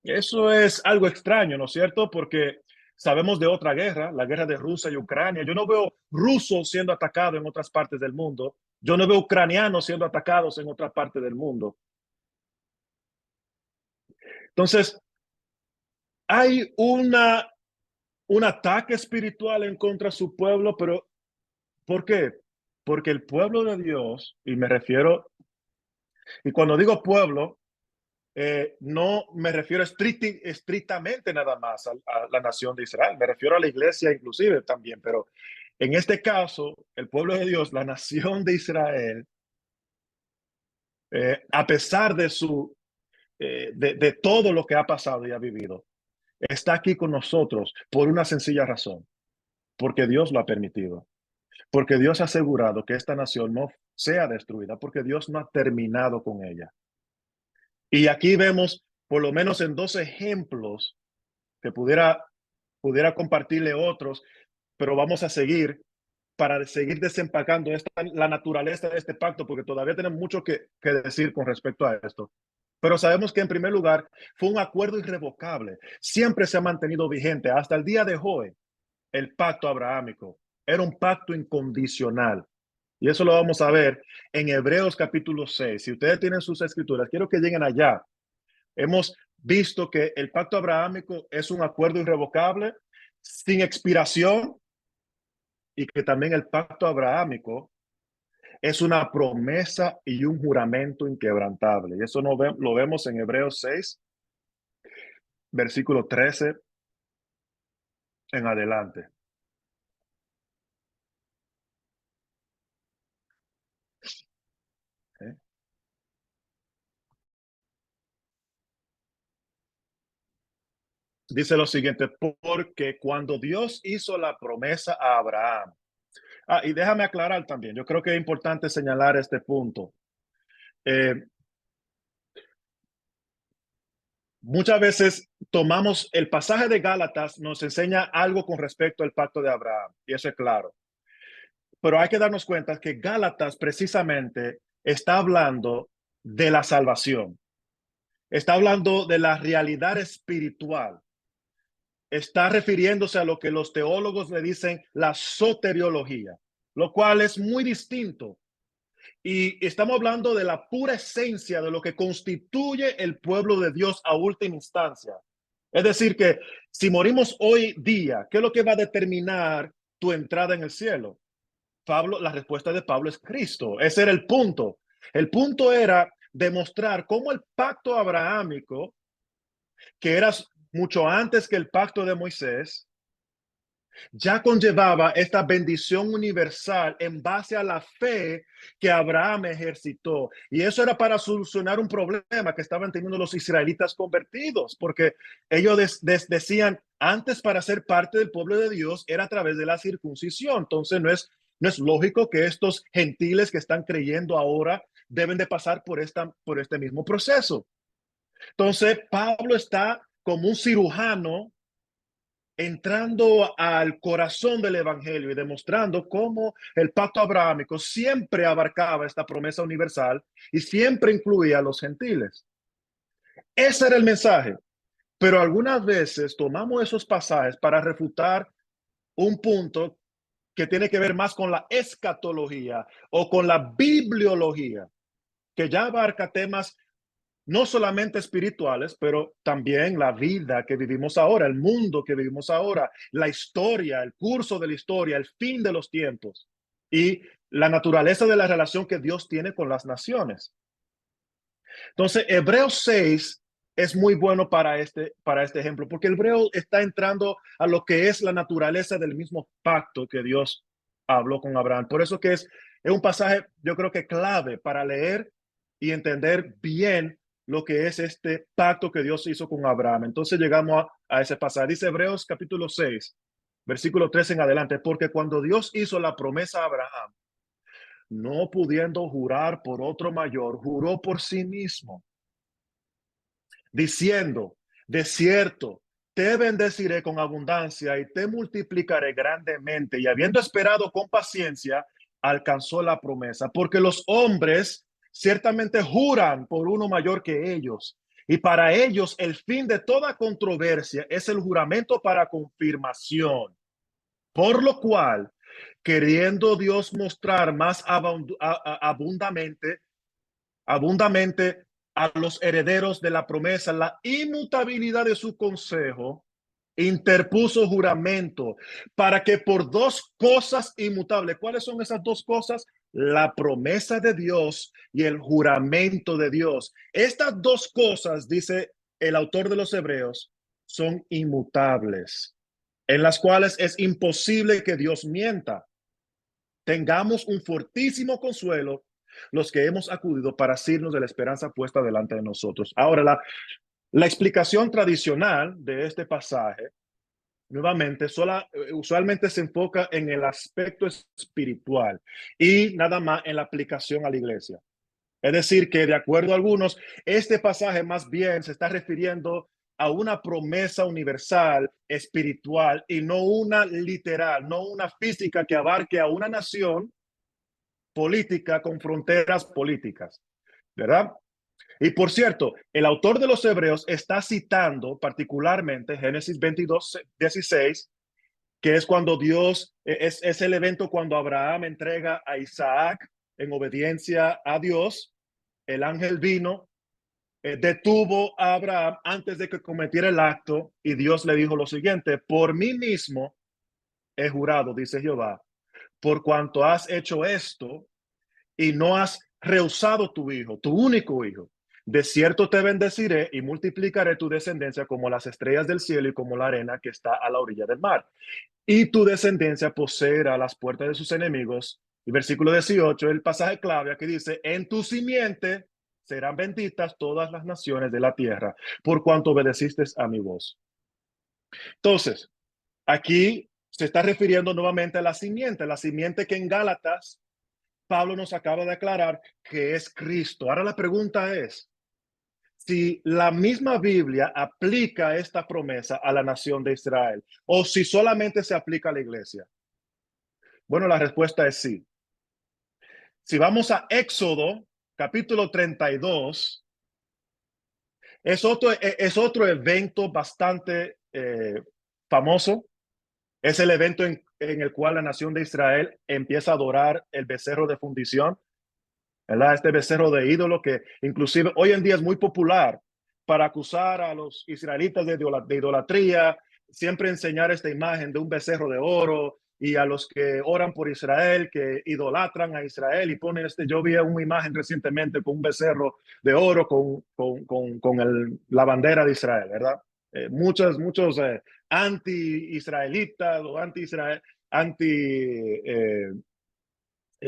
Eso es algo extraño, ¿no es cierto? Porque sabemos de otra guerra, la guerra de Rusia y Ucrania. Yo no veo rusos siendo atacados en otras partes del mundo. Yo no veo ucranianos siendo atacados en otra parte del mundo. Entonces, hay un ataque espiritual en contra de su pueblo, pero ¿por qué? Porque el pueblo de Dios, y me refiero, y cuando digo pueblo, no me refiero estrictamente nada más a la nación de Israel, me refiero a la iglesia inclusive también, pero en este caso, el pueblo de Dios, la nación de Israel, a pesar de su de todo lo que ha pasado y ha vivido, está aquí con nosotros por una sencilla razón, porque Dios lo ha permitido, porque Dios ha asegurado que esta nación no sea destruida, porque Dios no ha terminado con ella. Y aquí vemos, por lo menos en dos ejemplos, que pudiera compartirle otros, pero vamos a seguir para seguir desempacando la naturaleza de este pacto, porque todavía tenemos mucho que decir con respecto a esto. Pero sabemos que en primer lugar fue un acuerdo irrevocable. Siempre se ha mantenido vigente hasta el día de hoy. El pacto abrahámico era un pacto incondicional. Y eso lo vamos a ver en Hebreos capítulo 6. Si ustedes tienen sus escrituras, quiero que lleguen allá. Hemos visto que el pacto abrahámico es un acuerdo irrevocable, sin expiración, y que también el pacto abrahámico es una promesa y un juramento inquebrantable. Y eso lo vemos en Hebreos 6, versículo 13 en adelante. ¿Eh? Dice lo siguiente, porque cuando Dios hizo la promesa a Abraham, y déjame aclarar también, yo creo que es importante señalar este punto. Muchas veces tomamos el pasaje de Gálatas, nos enseña algo con respecto al pacto de Abraham, y eso es claro. Pero hay que darnos cuenta que Gálatas precisamente está hablando de la salvación, está hablando de la realidad espiritual, está refiriéndose a lo que los teólogos le dicen la soteriología, lo cual es muy distinto. Y estamos hablando de la pura esencia de lo que constituye el pueblo de Dios a última instancia. Es decir, que si morimos hoy día, ¿qué es lo que va a determinar tu entrada en el cielo? La respuesta de Pablo es Cristo. Ese era el punto. El punto era demostrar cómo el pacto abrahámico, que era mucho antes que el pacto de Moisés, ya conllevaba esta bendición universal en base a la fe que Abraham ejercitó. Y eso era para solucionar un problema que estaban teniendo los israelitas convertidos, porque ellos decían, antes para ser parte del pueblo de Dios era a través de la circuncisión. Entonces no es lógico que estos gentiles que están creyendo ahora deben de pasar por este mismo proceso. Entonces Pablo está como un cirujano entrando al corazón del evangelio y demostrando cómo el pacto abrahámico siempre abarcaba esta promesa universal y siempre incluía a los gentiles. Ese era el mensaje. Pero algunas veces tomamos esos pasajes para refutar un punto que tiene que ver más con la escatología o con la bibliología, que ya abarca temas no solamente espirituales, pero también la vida que vivimos ahora, el mundo que vivimos ahora, la historia, el curso de la historia, el fin de los tiempos y la naturaleza de la relación que Dios tiene con las naciones. Entonces, Hebreos 6 es muy bueno para este ejemplo, porque el hebreo está entrando a lo que es la naturaleza del mismo pacto que Dios habló con Abraham. Por eso que es un pasaje, yo creo que clave para leer y entender bien lo que es este pacto que Dios hizo con Abraham. Entonces llegamos a ese pasaje. Dice Hebreos capítulo 6, versículo 13 en adelante, porque cuando Dios hizo la promesa a Abraham, no pudiendo jurar por otro mayor, juró por sí mismo, diciendo, de cierto, te bendeciré con abundancia y te multiplicaré grandemente. Y habiendo esperado con paciencia, alcanzó la promesa, porque los hombres ciertamente juran por uno mayor que ellos. Y para ellos el fin de toda controversia es el juramento para confirmación. Por lo cual, queriendo Dios mostrar más abundamente a los herederos de la promesa la inmutabilidad de su consejo, interpuso juramento para que por dos cosas inmutables, ¿cuáles son esas dos cosas? La promesa de Dios y el juramento de Dios. Estas dos cosas, dice el autor de los Hebreos, son inmutables, en las cuales es imposible que Dios mienta. Tengamos un fortísimo consuelo los que hemos acudido para asirnos de la esperanza puesta delante de nosotros. Ahora, la explicación tradicional de este pasaje, nuevamente, usualmente se enfoca en el aspecto espiritual y nada más en la aplicación a la iglesia. Es decir, que de acuerdo a algunos, este pasaje más bien se está refiriendo a una promesa universal, espiritual, y no una literal, no una física que abarque a una nación política con fronteras políticas, ¿verdad? Y por cierto, el autor de los Hebreos está citando particularmente Génesis 22:16, que es cuando Dios, es el evento cuando Abraham entrega a Isaac en obediencia a Dios. El ángel vino, detuvo a Abraham antes de que cometiera el acto y Dios le dijo lo siguiente: por mí mismo he jurado, dice Jehová, por cuanto has hecho esto y no has rehusado tu hijo, tu único hijo. De cierto te bendeciré y multiplicaré tu descendencia como las estrellas del cielo y como la arena que está a la orilla del mar. Y tu descendencia poseerá las puertas de sus enemigos. Y versículo 18, el pasaje clave aquí dice: en tu simiente serán benditas todas las naciones de la tierra, por cuanto obedeciste a mi voz. Entonces, aquí se está refiriendo nuevamente a la simiente que en Gálatas Pablo nos acaba de aclarar que es Cristo. Ahora la pregunta es si la misma Biblia aplica esta promesa a la nación de Israel o si solamente se aplica a la iglesia. Bueno, la respuesta es sí. Si vamos a Éxodo, capítulo 32, es otro evento bastante famoso. Es el evento en el cual la nación de Israel empieza a adorar el becerro de fundición, ¿verdad? Este becerro de ídolo que inclusive hoy en día es muy popular para acusar a los israelitas de idolatría, siempre enseñar esta imagen de un becerro de oro, y a los que oran por Israel, que idolatran a Israel y ponen yo vi una imagen recientemente con un becerro de oro con la bandera de Israel, ¿verdad? Muchos anti-israelitas o anti-Israel,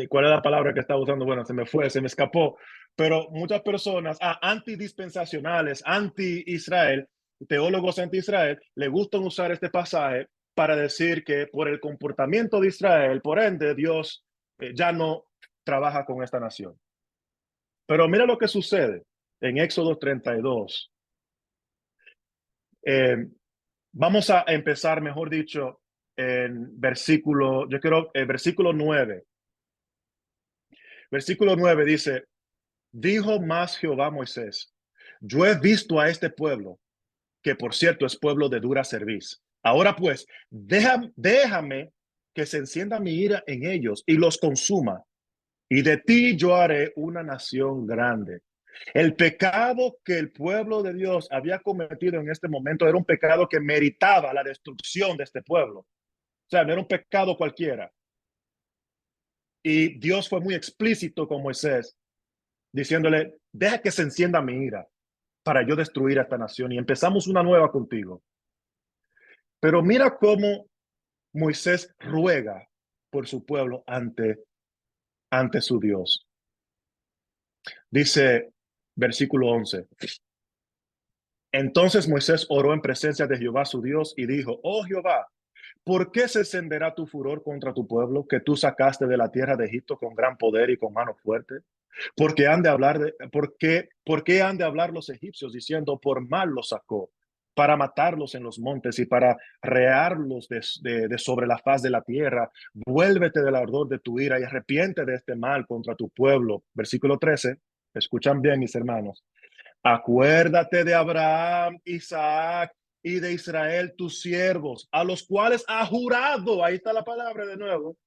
¿cuál es la palabra que estaba usando? Bueno, se me escapó. Pero muchas personas, antidispensacionales, anti-Israel, teólogos anti-Israel, le gustan usar este pasaje para decir que por el comportamiento de Israel, por ende, Dios ya no trabaja con esta nación. Pero mira lo que sucede en Éxodo 32. Vamos a empezar, mejor dicho, en versículo 9. Versículo 9 dice: dijo más Jehová a Moisés: yo he visto a este pueblo, que por cierto es pueblo de dura cerviz. Ahora pues, déjame que se encienda mi ira en ellos y los consuma, y de ti yo haré una nación grande. El pecado que el pueblo de Dios había cometido en este momento era un pecado que meritaba la destrucción de este pueblo. O sea, no era un pecado cualquiera. Y Dios fue muy explícito con Moisés, diciéndole: deja que se encienda mi ira para yo destruir a esta nación y empezamos una nueva contigo. Pero mira cómo Moisés ruega por su pueblo ante su Dios. Dice versículo 11: entonces Moisés oró en presencia de Jehová su Dios y dijo: oh Jehová, ¿por qué se encenderá tu furor contra tu pueblo que tú sacaste de la tierra de Egipto con gran poder y con mano fuerte? ¿Por qué han de hablar los egipcios diciendo: por mal los sacó, para matarlos en los montes y para rearlos de sobre la faz de la tierra? Vuélvete del ardor de tu ira y arrepiente de este mal contra tu pueblo. Versículo 13. Escuchan bien, mis hermanos. Acuérdate de Abraham, Isaac y de Israel, tus siervos, a los cuales ha jurado. Ahí está la palabra de nuevo.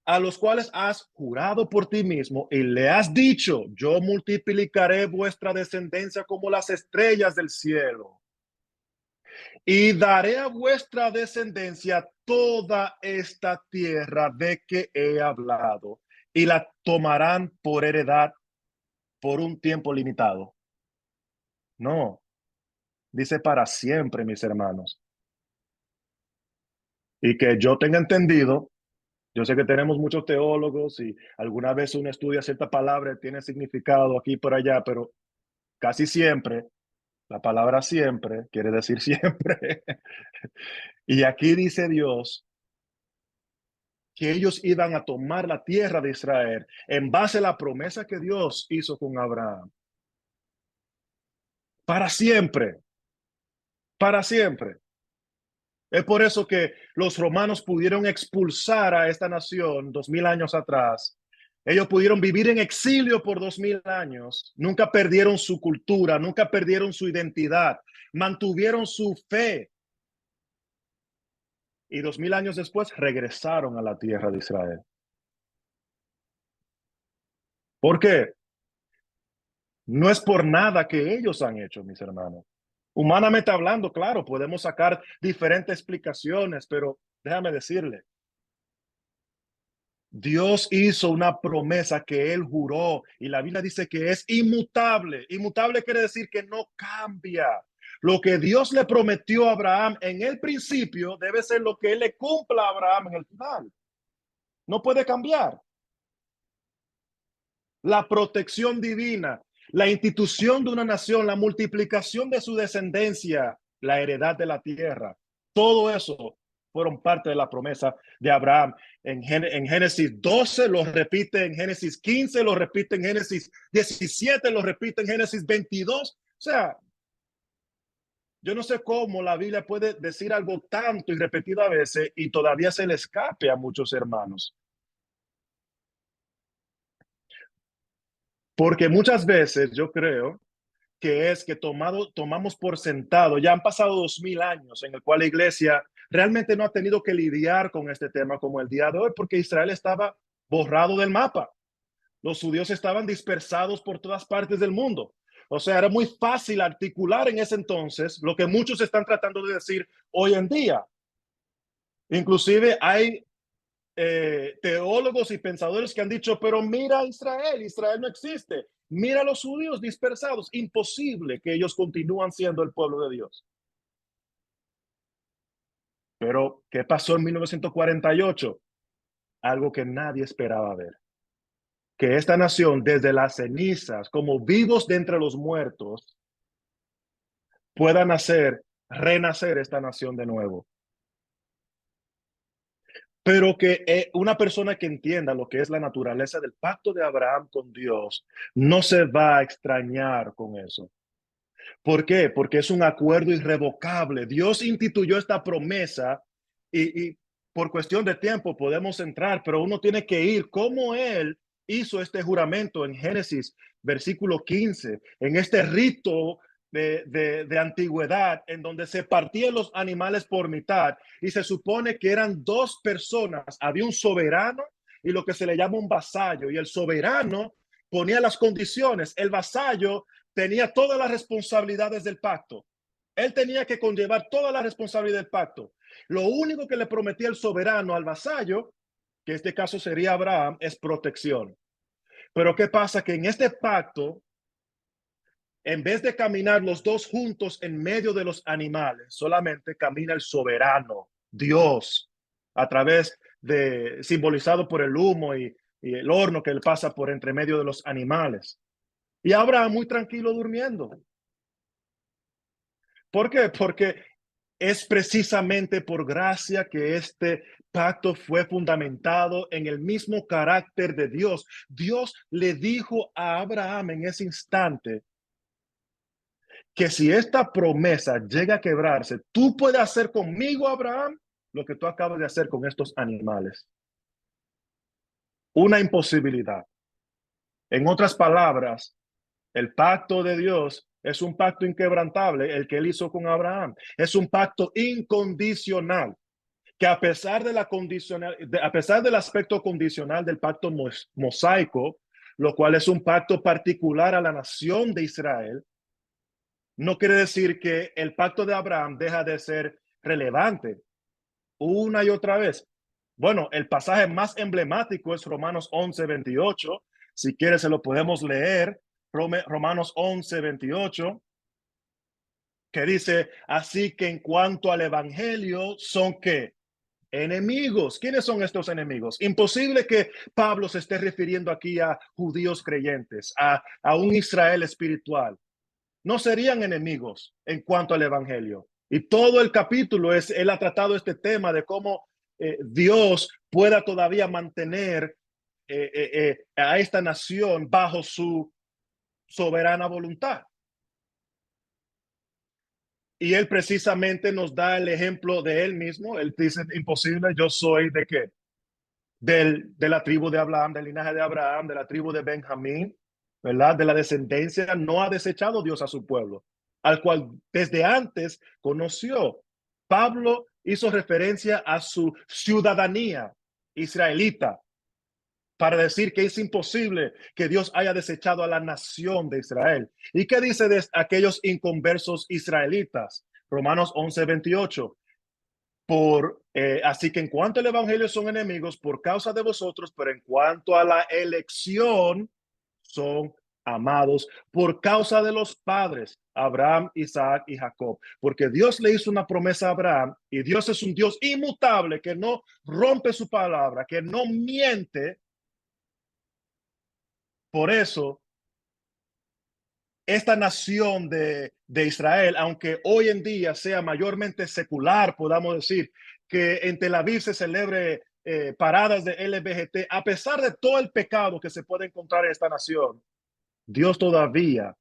A los cuales has jurado por ti mismo y le has dicho: yo multiplicaré vuestra descendencia como las estrellas del cielo y daré a vuestra descendencia toda esta tierra de que he hablado y la tomarán por heredad por un tiempo limitado. No, dice para siempre, mis hermanos. Y que yo tenga entendido, Yo sé que tenemos muchos teólogos y alguna vez uno estudia cierta palabra, tiene significado aquí y por allá, pero casi siempre, la palabra siempre quiere decir siempre. Y aquí dice Dios que ellos iban a tomar la tierra de Israel en base a la promesa que Dios hizo con Abraham. Para siempre, para siempre. Es por eso que los romanos pudieron expulsar a esta nación 2000 años atrás. Ellos pudieron vivir en exilio por 2000 años. Nunca perdieron su cultura, nunca perdieron su identidad, mantuvieron su fe. Y 2000 años después regresaron a la tierra de Israel. ¿Por qué? No es por nada que ellos han hecho, mis hermanos. Humanamente hablando, claro, podemos sacar diferentes explicaciones, pero déjame decirle, Dios hizo una promesa que él juró y la Biblia dice que es inmutable. Inmutable quiere decir que no cambia. Lo que Dios le prometió a Abraham en el principio debe ser lo que él le cumpla a Abraham en el final. No puede cambiar. La protección divina, la institución de una nación, la multiplicación de su descendencia, la heredad de la tierra, todo eso fueron parte de la promesa de Abraham. En Génesis 12 lo repite, en Génesis 15 lo repite, en Génesis 17 lo repite, en Génesis 22. O sea, yo no sé cómo la Biblia puede decir algo tanto y repetido a veces y todavía se le escape a muchos hermanos. Porque muchas veces yo creo que es que tomamos por sentado, ya han pasado 2000 años en el cual la iglesia realmente no ha tenido que lidiar con este tema como el día de hoy, porque Israel estaba borrado del mapa. Los judíos estaban dispersados por todas partes del mundo. O sea, era muy fácil articular en ese entonces lo que muchos están tratando de decir hoy en día. Inclusive hay teólogos y pensadores que han dicho, pero mira Israel, Israel no existe. Mira a los judíos dispersados, imposible que ellos continúan siendo el pueblo de Dios. Pero, ¿qué pasó en 1948? Algo que nadie esperaba ver. Que esta nación, desde las cenizas, como vivos de entre los muertos, pueda renacer esta nación de nuevo. Pero que una persona que entienda lo que es la naturaleza del pacto de Abraham con Dios no se va a extrañar con eso. ¿Por qué? Porque es un acuerdo irrevocable. Dios instituyó esta promesa y por cuestión de tiempo podemos entrar, pero uno tiene que ir como Él hizo este juramento en Génesis, versículo 15, en este rito de antigüedad en donde se partían los animales por mitad y se supone que eran dos personas, había un soberano y lo que se le llama un vasallo, y el soberano ponía las condiciones, el vasallo tenía todas las responsabilidades del pacto. Él tenía que conllevar toda la responsabilidad del pacto. Lo único que le prometía el soberano al vasallo, que en este caso sería Abraham, es protección. Pero ¿qué pasa? Que en este pacto, en vez de caminar los dos juntos en medio de los animales, solamente camina el soberano, Dios, a través de, simbolizado por el humo y el horno que él pasa por entre medio de los animales. Y Abraham muy tranquilo durmiendo. ¿Por qué? Porque es precisamente por gracia que este pacto fue fundamentado en el mismo carácter de Dios. Dios le dijo a Abraham en ese instante que si esta promesa llega a quebrarse, tú puedes hacer conmigo, Abraham, lo que tú acabas de hacer con estos animales. Una imposibilidad. En otras palabras, el pacto de Dios es un pacto inquebrantable, el que él hizo con Abraham. Es un pacto incondicional, que a pesar de a pesar del aspecto condicional del pacto mosaico, lo cual es un pacto particular a la nación de Israel, no quiere decir que el pacto de Abraham deja de ser relevante una y otra vez. Bueno, el pasaje más emblemático es Romanos 11:28. Si quieres, se lo podemos leer. Romanos 11:28, que dice, así que en cuanto al evangelio, son que enemigos. ¿Quiénes son estos enemigos? Imposible que Pablo se esté refiriendo aquí a judíos creyentes, a un Israel espiritual. No serían enemigos en cuanto al evangelio. Y todo el capítulo él ha tratado este tema de cómo Dios pueda todavía mantener a esta nación bajo su soberana voluntad. Y él precisamente nos da el ejemplo de él mismo. Él dice, imposible, yo soy ¿de qué? De la tribu de Abraham, del linaje de Abraham, de la tribu de Benjamín, ¿verdad? De la descendencia. No ha desechado Dios a su pueblo, al cual desde antes conoció. Pablo hizo referencia a su ciudadanía israelita para decir que es imposible que Dios haya desechado a la nación de Israel. ¿Y qué dice de aquellos inconversos israelitas? Romanos 11:28. Así que en cuanto al evangelio son enemigos por causa de vosotros, pero en cuanto a la elección son amados por causa de los padres, Abraham, Isaac y Jacob. Porque Dios le hizo una promesa a Abraham y Dios es un Dios inmutable que no rompe su palabra, que no miente. Por eso, esta nación de Israel, aunque hoy en día sea mayormente secular, podamos decir, que en Tel Aviv se celebre paradas de LGBT, a pesar de todo el pecado que se puede encontrar en esta nación, Dios todavía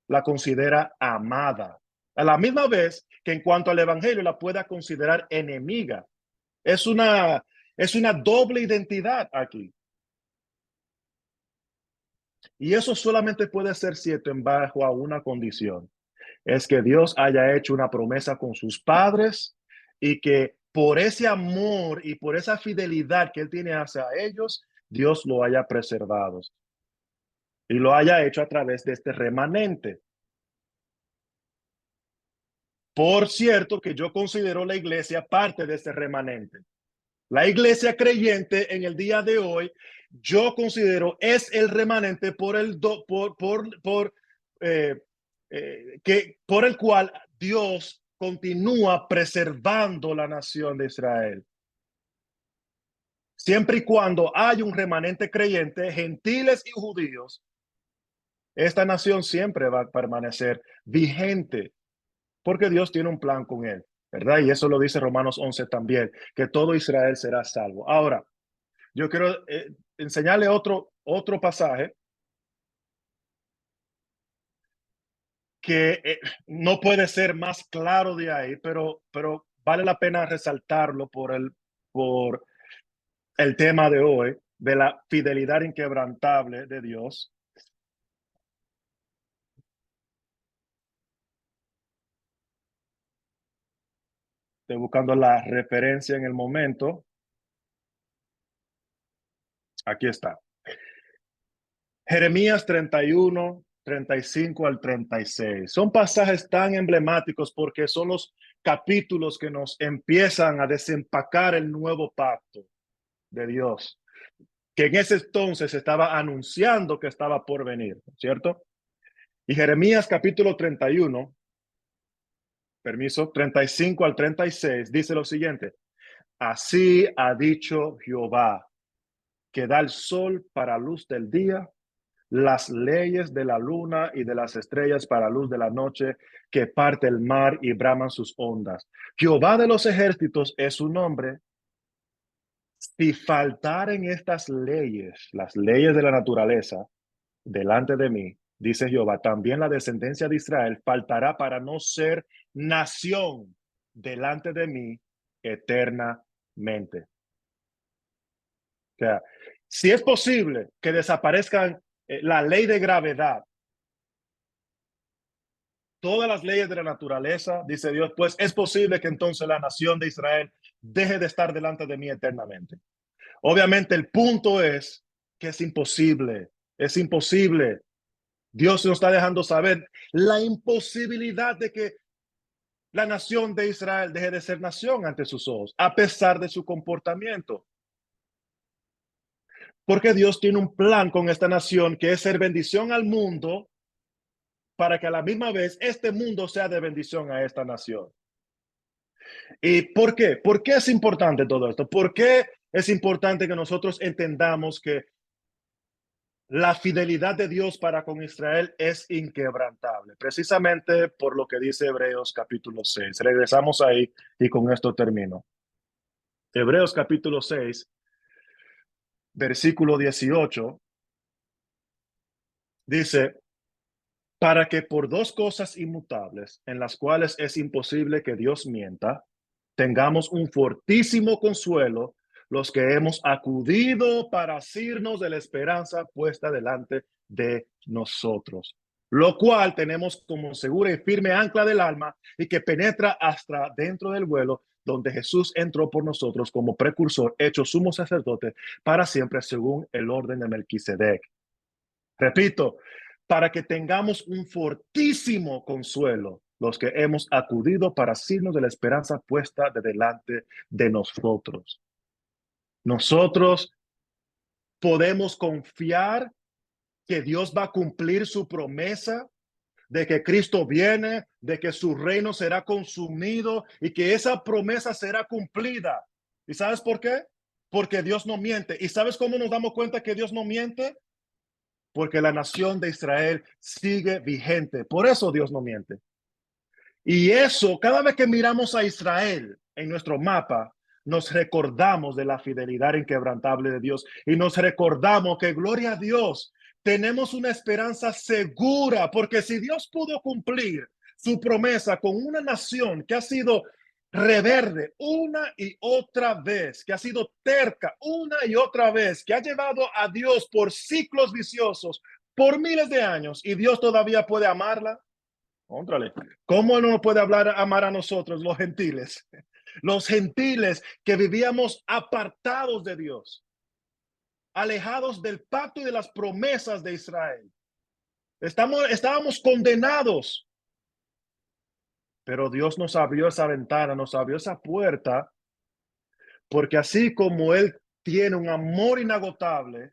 la considera amada. A la misma vez que en cuanto al evangelio la pueda considerar enemiga. Es una doble identidad aquí. Y eso solamente puede ser cierto en bajo a una condición. Es que Dios haya hecho una promesa con sus padres y que por ese amor y por esa fidelidad que Él tiene hacia ellos, Dios lo haya preservado. Y lo haya hecho a través de este remanente. Por cierto, que yo considero la iglesia parte de este remanente. La iglesia creyente en el día de hoy, yo considero es el remanente por el cual Dios continúa preservando la nación de Israel. Siempre y cuando hay un remanente creyente, gentiles y judíos, esta nación siempre va a permanecer vigente porque Dios tiene un plan con él, ¿verdad? Y eso lo dice Romanos 11 también, que todo Israel será salvo. Ahora, yo quiero enseñarle otro pasaje que no puede ser más claro de ahí, pero vale la pena resaltarlo por el tema de hoy, de la fidelidad inquebrantable de Dios. Estoy buscando la referencia en el momento. Aquí está. Jeremías 31, 35 al 36. Son pasajes tan emblemáticos porque son los capítulos que nos empiezan a desempacar el nuevo pacto de Dios, que en ese entonces estaba anunciando que estaba por venir, ¿cierto? Y Jeremías capítulo 31, 35 al 36, dice lo siguiente: así ha dicho Jehová, que da el sol para luz del día, las leyes de la luna y de las estrellas para luz de la noche, que parte el mar y braman sus ondas. Jehová de los ejércitos es su nombre. Si faltaren estas leyes, las leyes de la naturaleza, delante de mí, dice Jehová, también la descendencia de Israel faltará para no ser nación delante de mí eternamente. O sea, si es posible que desaparezcan la ley de gravedad, todas las leyes de la naturaleza, dice Dios, pues es posible que entonces la nación de Israel deje de estar delante de mí eternamente. Obviamente el punto es que es imposible, es imposible. Dios nos está dejando saber la imposibilidad de que la nación de Israel deje de ser nación ante sus ojos, a pesar de su comportamiento. Porque Dios tiene un plan con esta nación que es ser bendición al mundo para que a la misma vez este mundo sea de bendición a esta nación. ¿Y por qué? ¿Por qué es importante todo esto? ¿Por qué es importante que nosotros entendamos que la fidelidad de Dios para con Israel es inquebrantable? Precisamente por lo que dice Hebreos capítulo 6. Regresamos ahí y con esto termino. Hebreos capítulo 6, versículo 18, dice, para que por dos cosas inmutables, en las cuales es imposible que Dios mienta, tengamos un fortísimo consuelo los que hemos acudido para asirnos de la esperanza puesta delante de nosotros, lo cual tenemos como segura y firme ancla del alma y que penetra hasta dentro del vuelo, donde Jesús entró por nosotros como precursor, hecho sumo sacerdote para siempre según el orden de Melquisedec. Repito, para que tengamos un fortísimo consuelo los que hemos acudido para asirnos de la esperanza puesta de delante de nosotros. Nosotros podemos confiar que Dios va a cumplir su promesa de que Cristo viene, de que su reino será consumido y que esa promesa será cumplida. ¿Y sabes por qué? Porque Dios no miente. ¿Y sabes cómo nos damos cuenta que Dios no miente? Porque la nación de Israel sigue vigente. Por eso Dios no miente. Y eso, cada vez que miramos a Israel en nuestro mapa, nos recordamos de la fidelidad inquebrantable de Dios y nos recordamos que, gloria a Dios, tenemos una esperanza segura, porque si Dios pudo cumplir su promesa con una nación que ha sido reverde una y otra vez, que ha sido terca una y otra vez, que ha llevado a Dios por ciclos viciosos, por miles de años, y Dios todavía puede amarla. Óntrale. ¿Cómo no puede amar a nosotros, los gentiles? Los gentiles que vivíamos apartados de Dios, alejados del pacto y de las promesas de Israel. Estábamos condenados, pero Dios nos abrió esa ventana, nos abrió esa puerta, porque así como Él tiene un amor inagotable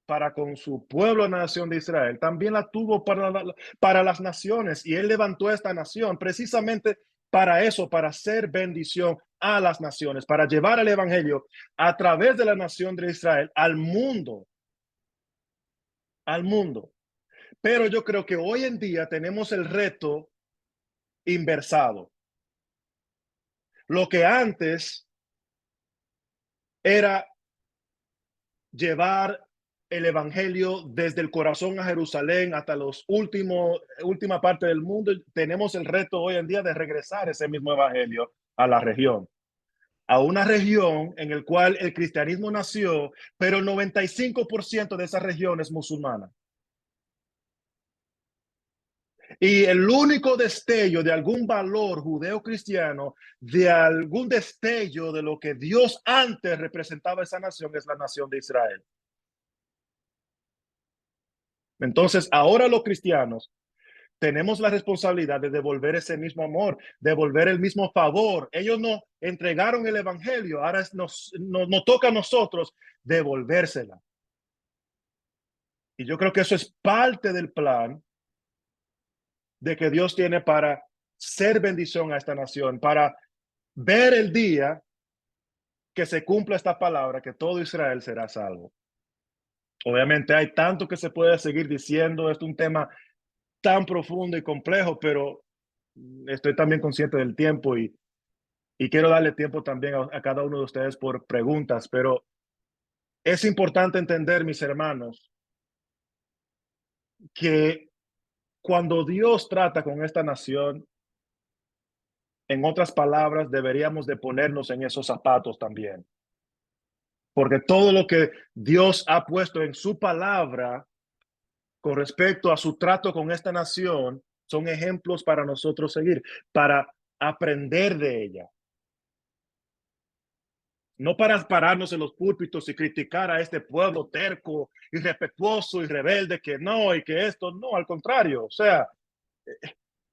para con su pueblo, la nación de Israel, también la tuvo para las naciones, y Él levantó esta nación precisamente para eso, para hacer bendición a las naciones, para llevar el evangelio a través de la nación de Israel al mundo, al mundo. Pero yo creo que hoy en día tenemos el reto inversado. Lo que antes era llevar el evangelio desde el corazón a Jerusalén hasta última parte del mundo, tenemos el reto hoy en día de regresar ese mismo evangelio a la región, a una región en el cual el cristianismo nació, pero el 95% de esa región es musulmana. Y el único destello de algún valor judeo-cristiano, de algún destello de lo que Dios antes representaba esa nación, es la nación de Israel. Entonces, ahora los cristianos tenemos la responsabilidad de devolver ese mismo amor, devolver el mismo favor. Ellos nos entregaron el evangelio, ahora nos toca a nosotros devolvérsela. Y yo creo que eso es parte del plan de que Dios tiene para ser bendición a esta nación, para ver el día que se cumpla esta palabra, que todo Israel será salvo. Obviamente hay tanto que se puede seguir diciendo, es un tema tan profundo y complejo, pero estoy también consciente del tiempo y quiero darle tiempo también a cada uno de ustedes por preguntas, pero es importante entender, mis hermanos, que cuando Dios trata con esta nación, en otras palabras, deberíamos de ponernos en esos zapatos también. Porque todo lo que Dios ha puesto en su palabra con respecto a su trato con esta nación son ejemplos para nosotros seguir, para aprender de ella. No para pararnos en los púlpitos y criticar a este pueblo terco, irrespetuoso y rebelde, que no, y que esto, no, al contrario. O sea,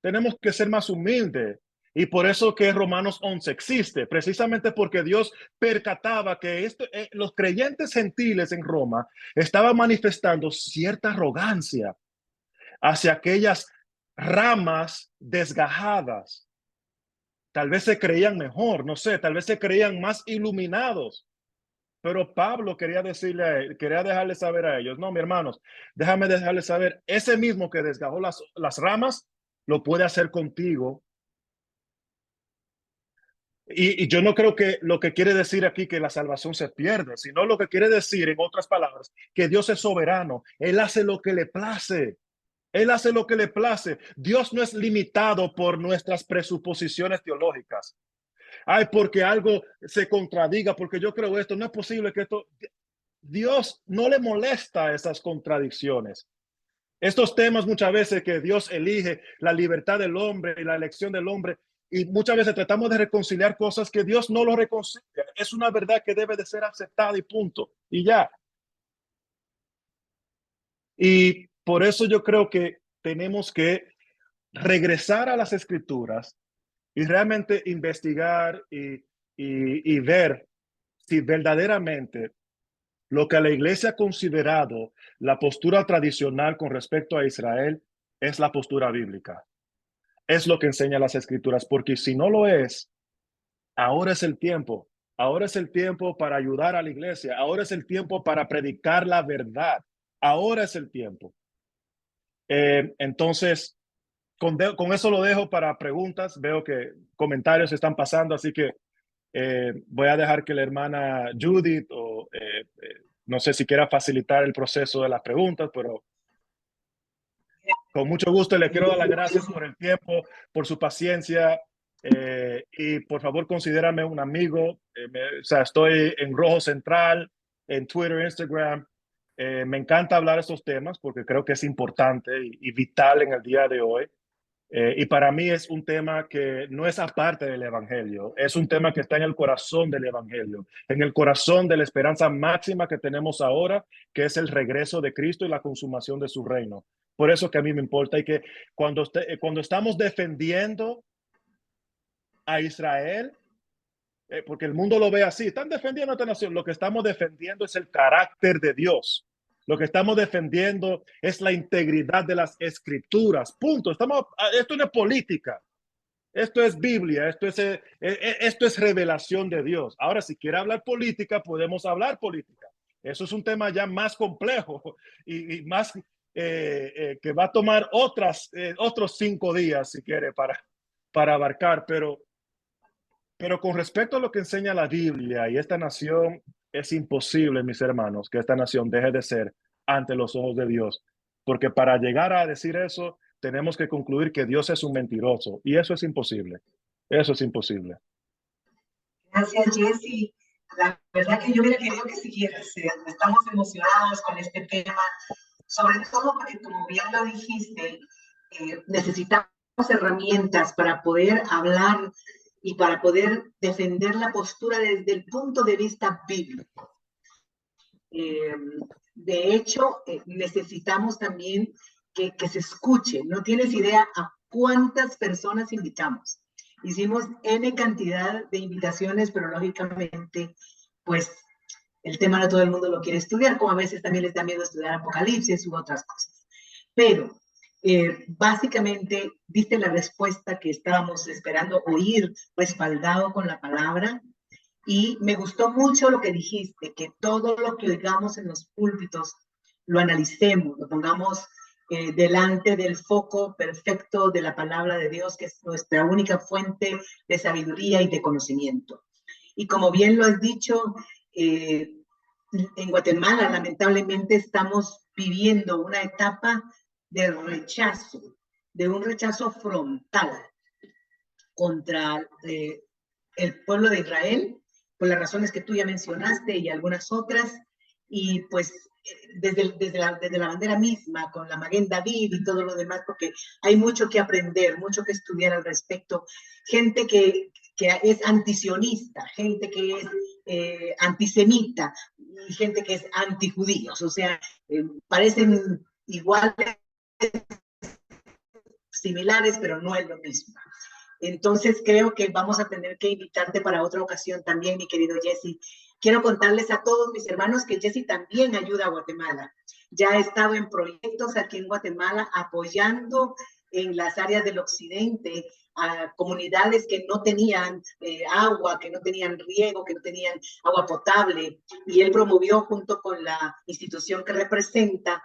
tenemos que ser más humildes. Y por eso que Romanos 11 existe, precisamente porque Dios percataba que los creyentes gentiles en Roma estaban manifestando cierta arrogancia hacia aquellas ramas desgajadas Tal vez se creían mejor, no sé, tal vez se creían más iluminados. Pero Pablo quería quería dejarles saber a ellos, no, mis hermanos, déjame dejarles saber, ese mismo que desgajó las ramas, lo puede hacer contigo. Y yo no creo que lo que quiere decir aquí que la salvación se pierde, sino lo que quiere decir, en otras palabras, que Dios es soberano. Él hace lo que le place. Él hace lo que le place. Dios no es limitado por nuestras presuposiciones teológicas. Ay, porque algo se contradiga, porque yo creo esto. No es posible que esto... Dios no le molesta esas contradicciones. Estos temas muchas veces que Dios elige, la libertad del hombre y la elección del hombre, y muchas veces tratamos de reconciliar cosas que Dios no lo reconcilia. Es una verdad que debe de ser aceptada y punto. Y ya. Y por eso yo creo que tenemos que regresar a las escrituras y realmente investigar y ver si verdaderamente lo que la iglesia ha considerado la postura tradicional con respecto a Israel es la postura bíblica. Es lo que enseña las escrituras, porque si no lo es, ahora es el tiempo. Ahora es el tiempo para ayudar a la iglesia. Ahora es el tiempo para predicar la verdad. Ahora es el tiempo. Entonces, con eso lo dejo para preguntas. Veo que comentarios están pasando, así que voy a dejar que la hermana Judith no sé si quiera facilitar el proceso de las preguntas, pero con mucho gusto le quiero dar las gracias por el tiempo, por su paciencia y por favor considérame un amigo. O sea, estoy en Rojo Central, en Twitter, Instagram. Me encanta hablar estos temas porque creo que es importante y vital en el día de hoy. Y para mí es un tema que no es aparte del Evangelio, es un tema que está en el corazón del Evangelio, en el corazón de la esperanza máxima que tenemos ahora, que es el regreso de Cristo y la consumación de su reino. Por eso que a mí me importa y que cuando estamos defendiendo a Israel, porque el mundo lo ve así, están defendiendo a esta nación, lo que estamos defendiendo es el carácter de Dios. Lo que estamos defendiendo es la integridad de las escrituras. Punto. Esto no es política. Esto es Biblia. Esto es revelación de Dios. Ahora, si quiere hablar política, podemos hablar política. Eso es un tema ya más complejo y más que va a tomar otros 5 días, si quiere, para abarcar. Pero con respecto a lo que enseña la Biblia y esta nación, es imposible, mis hermanos, que esta nación deje de ser ante los ojos de Dios. Porque para llegar a decir eso, tenemos que concluir que Dios es un mentiroso. Y eso es imposible. Eso es imposible.
Gracias, Jesse. La verdad que yo hubiera querido que siguieras. Estamos emocionados con este tema, sobre todo porque, como bien lo dijiste, necesitamos herramientas para poder hablar y para poder defender la postura desde el punto de vista bíblico. De hecho, necesitamos también que se escuche. No tienes idea a cuántas personas invitamos. Hicimos N cantidad de invitaciones, pero lógicamente, pues, el tema no todo el mundo lo quiere estudiar, como a veces también les da miedo estudiar Apocalipsis u otras cosas. Pero, básicamente, diste la respuesta que estábamos esperando oír, respaldado con la palabra. Y me gustó mucho lo que dijiste, que todo lo que oigamos en los púlpitos lo analicemos, lo pongamos delante del foco perfecto de la palabra de Dios, que es nuestra única fuente de sabiduría y de conocimiento. Y como bien lo has dicho, en Guatemala lamentablemente estamos viviendo una etapa de rechazo, de un rechazo frontal contra el pueblo de Israel, por las razones que tú ya mencionaste y algunas otras, y pues desde la bandera misma, con la Maguen David y todo lo demás, porque hay mucho que aprender, mucho que estudiar al respecto. Gente que es antisionista, gente que es antisemita, y gente que es antijudíos, o sea, parecen iguales, similares, pero no es lo mismo. Entonces creo que vamos a tener que invitarte para otra ocasión también, mi querido Jesse. Quiero contarles a todos mis hermanos que Jesse también ayuda a Guatemala. Ya ha estado en proyectos aquí en Guatemala apoyando en las áreas del occidente a comunidades que no tenían agua, que no tenían riego, que no tenían agua potable. Y él promovió, junto con la institución que representa,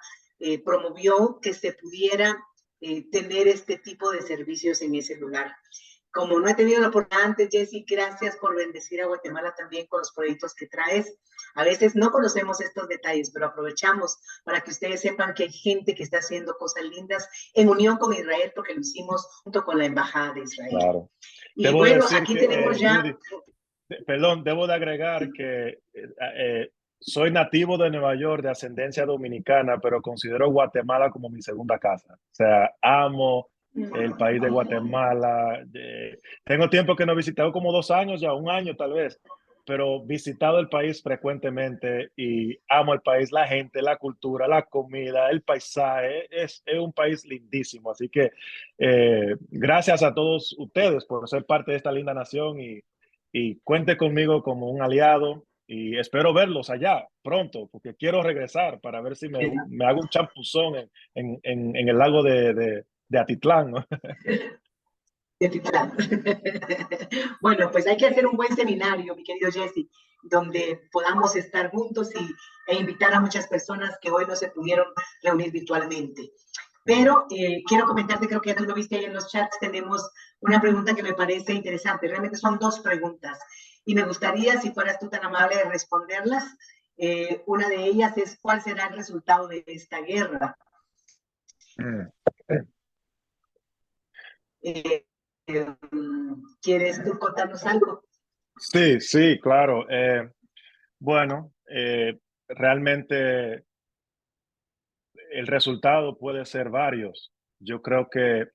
promovió que se pudiera tener este tipo de servicios en ese lugar. Como no he tenido la oportunidad antes, Jessy, gracias por bendecir a Guatemala también con los proyectos que traes. A veces no conocemos estos detalles, pero aprovechamos para que ustedes sepan que hay gente que está haciendo cosas lindas en unión con Israel, porque lo hicimos junto con la Embajada de Israel.
Claro.
Y
Debo
bueno,
decir
aquí
que,
tenemos ya...
Judy, perdón, debo de agregar que soy nativo de Nueva York, de ascendencia dominicana, pero considero Guatemala como mi segunda casa. O sea, amo el país de Guatemala. Tengo tiempo que no he visitado, como 2 años ya, un año tal vez, pero visitado el país frecuentemente y amo el país, la gente, la cultura, la comida, el paisaje. Es un país lindísimo. Así que gracias a todos ustedes por ser parte de esta linda nación y cuente conmigo como un aliado y espero verlos allá pronto, porque quiero regresar para ver si me hago un champuzón en el lago de Atitlán, ¿no?
De Titlán. Bueno, pues hay que hacer un buen seminario, mi querido Jesse, donde podamos estar juntos e invitar a muchas personas que hoy no se pudieron reunir virtualmente. Pero quiero comentarte, creo que ya tú lo viste ahí en los chats, tenemos una pregunta que me parece interesante. Realmente son 2 preguntas y me gustaría, si fueras tú tan amable de responderlas. Una de ellas es, ¿cuál será el resultado de esta guerra? Eh, ¿Quieres tú contarnos algo?
Sí, sí, claro. Bueno, realmente el resultado puede ser varios. Yo creo que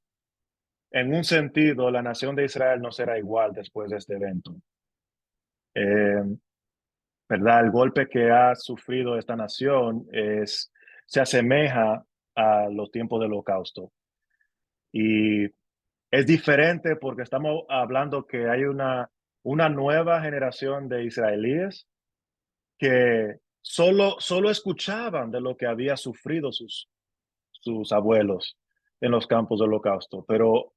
en un sentido la nación de Israel no será igual después de este evento. Eh, ¿Verdad? El golpe que ha sufrido esta nación se asemeja a los tiempos del Holocausto. Y es diferente porque estamos hablando que hay una nueva generación de israelíes que solo escuchaban de lo que había sufrido sus abuelos en los campos del Holocausto, pero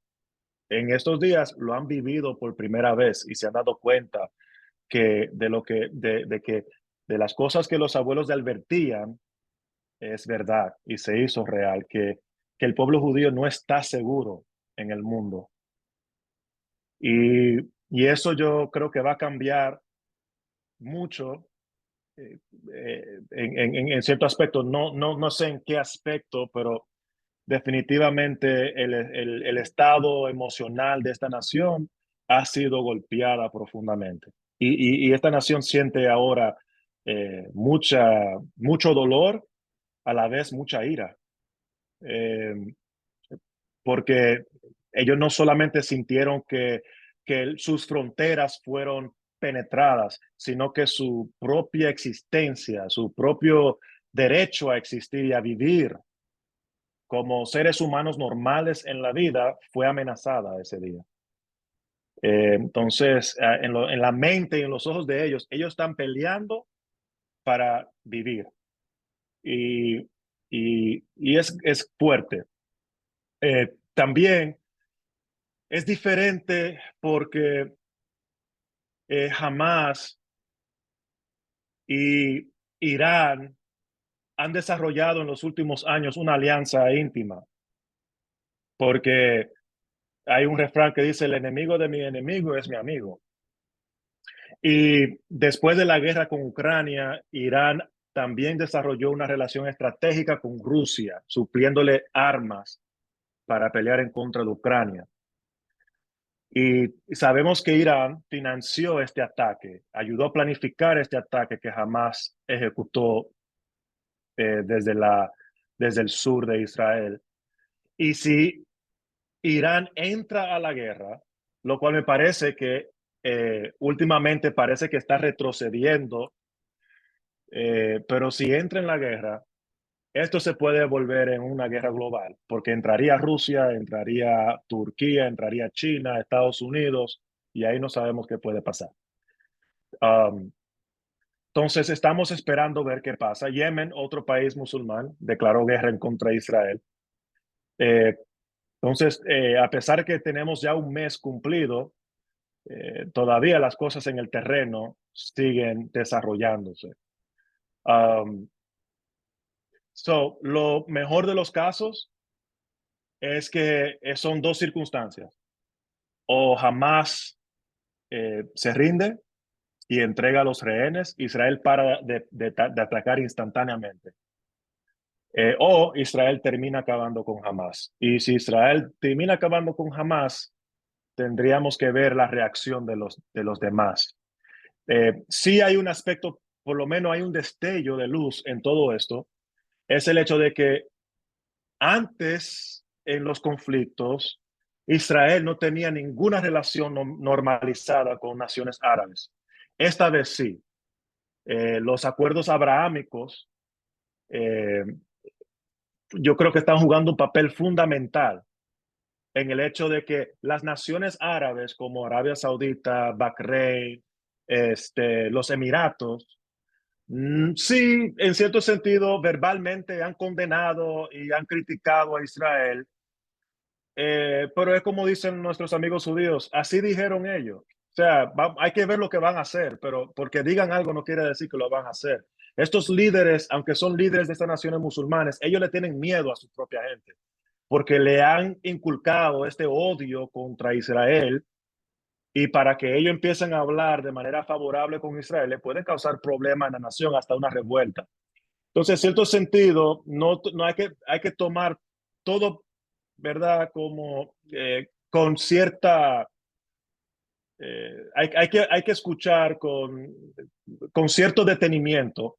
en estos días lo han vivido por primera vez y se han dado cuenta que de las cosas que los abuelos advertían es verdad y se hizo real, que el pueblo judío no está seguro en el mundo. Y eso yo creo que va a cambiar mucho en cierto aspecto. No sé en qué aspecto, pero definitivamente el estado emocional de esta nación ha sido golpeada profundamente. Y esta nación siente ahora mucho dolor, a la vez mucha ira, eh, porque ellos no solamente sintieron que sus fronteras fueron penetradas, sino que su propia existencia, su propio derecho a existir y a vivir como seres humanos normales en la vida fue amenazada ese día. Entonces, en la mente y en los ojos de ellos están peleando para vivir. Y, y es fuerte. También es diferente porque Hamas y Irán han desarrollado en los últimos años una alianza íntima, porque hay un refrán que dice, el enemigo de mi enemigo es mi amigo. Y después de la guerra con Ucrania, Irán también desarrolló una relación estratégica con Rusia, supliéndole armas para pelear en contra de Ucrania. Y sabemos que Irán financió este ataque, ayudó a planificar este ataque que jamás ejecutó desde el sur de Israel. Y si Irán entra a la guerra, lo cual me parece que últimamente parece que está retrocediendo, pero si entra en la guerra, esto se puede volver en una guerra global, porque entraría Rusia, entraría Turquía, entraría China, Estados Unidos, y ahí no sabemos qué puede pasar. Um, entonces estamos esperando ver qué pasa. Yemen, otro país musulmán, declaró guerra en contra de Israel. Entonces, a pesar de que tenemos ya un mes cumplido, todavía las cosas en el terreno siguen desarrollándose. Um, lo mejor de los casos es que son dos circunstancias. O Hamás se rinde y entrega a los rehenes, Israel para de atacar instantáneamente. O Israel termina acabando con Hamás. Y si Israel termina acabando con Hamás, tendríamos que ver la reacción de los demás. Sí hay un aspecto, por lo menos hay un destello de luz en todo esto, es el hecho de que antes en los conflictos, Israel no tenía ninguna relación normalizada con naciones árabes. Esta vez sí. Los acuerdos abrahámicos, yo creo que están jugando un papel fundamental en el hecho de que las naciones árabes como Arabia Saudita, Bahrein, los Emiratos, sí, en cierto sentido, verbalmente han condenado y han criticado a Israel, pero es como dicen nuestros amigos judíos, así dijeron ellos. O sea, hay que ver lo que van a hacer, pero porque digan algo no quiere decir que lo van a hacer. Estos líderes, aunque son líderes de estas naciones musulmanes, ellos le tienen miedo a su propia gente, porque le han inculcado este odio contra Israel y para que ellos empiecen a hablar de manera favorable con Israel, le puede causar problemas en la nación, hasta una revuelta. Entonces, en cierto sentido, no hay que tomar todo, ¿verdad? Como con cierta, hay que escuchar con cierto detenimiento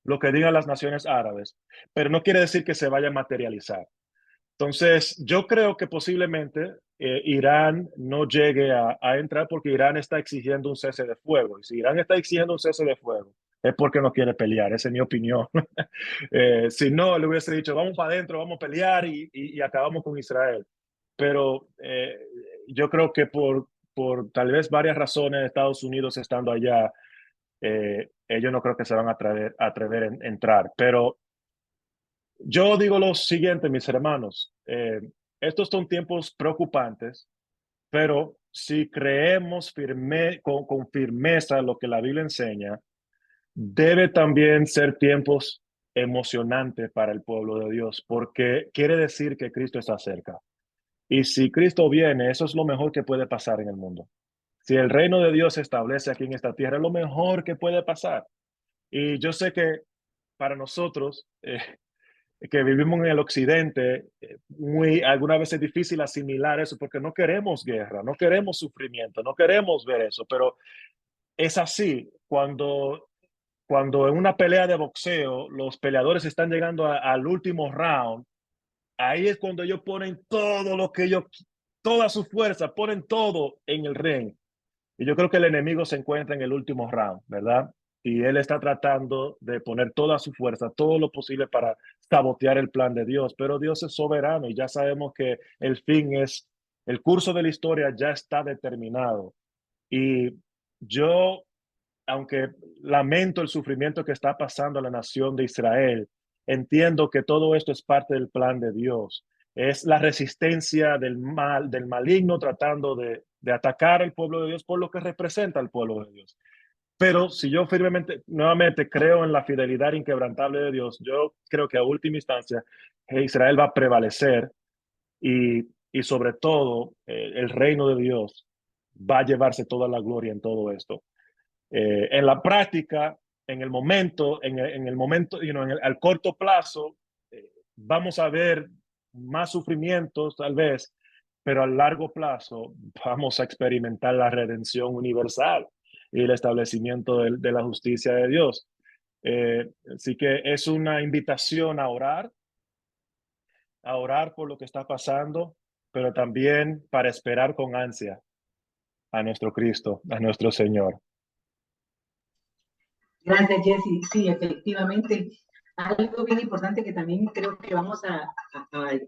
lo que digan las naciones árabes, pero no quiere decir que se vaya a materializar. Entonces, yo creo que posiblemente Irán no llegue a entrar porque Irán está exigiendo un cese de fuego. Y si Irán está exigiendo un cese de fuego, es porque no quiere pelear, esa es mi opinión. Si no, le hubiese dicho, vamos para adentro, vamos a pelear y acabamos con Israel. Pero yo creo que por tal vez varias razones, Estados Unidos estando allá, ellos no creo que se van a atrever a entrar. Pero yo digo lo siguiente, mis hermanos, estos son tiempos preocupantes, pero si creemos con firmeza lo que la Biblia enseña, debe también ser tiempos emocionantes para el pueblo de Dios, porque quiere decir que Cristo está cerca. Y si Cristo viene, eso es lo mejor que puede pasar en el mundo. Si el reino de Dios se establece aquí en esta tierra, es lo mejor que puede pasar. Y yo sé que para nosotros, que vivimos en el occidente, algunas veces es difícil asimilar eso porque no queremos guerra, no queremos sufrimiento, no queremos ver eso, pero es así. Cuando en una pelea de boxeo los peleadores están llegando al último round, ahí es cuando ellos ponen todo lo que ellos, toda su fuerza, ponen todo en el ring. Y yo creo que el enemigo se encuentra en el último round, ¿verdad? Y él está tratando de poner toda su fuerza, todo lo posible para sabotear el plan de Dios. Pero Dios es soberano y ya sabemos que el curso de la historia ya está determinado. Y yo, aunque lamento el sufrimiento que está pasando a la nación de Israel, entiendo que todo esto es parte del plan de Dios. Es la resistencia del maligno tratando de atacar al pueblo de Dios por lo que representa al pueblo de Dios. Pero si yo firmemente, nuevamente creo en la fidelidad inquebrantable de Dios, yo creo que a última instancia Israel va a prevalecer y sobre todo el reino de Dios va a llevarse toda la gloria en todo esto. En la práctica, en el momento, al corto plazo, vamos a ver más sufrimientos tal vez, pero a largo plazo vamos a experimentar la redención universal y el establecimiento de la justicia de Dios. Así que es una invitación a orar por lo que está pasando, pero también para esperar con ansia a nuestro Cristo, a nuestro Señor.
Gracias, Jessy. Sí, efectivamente. Algo bien importante que también creo que vamos a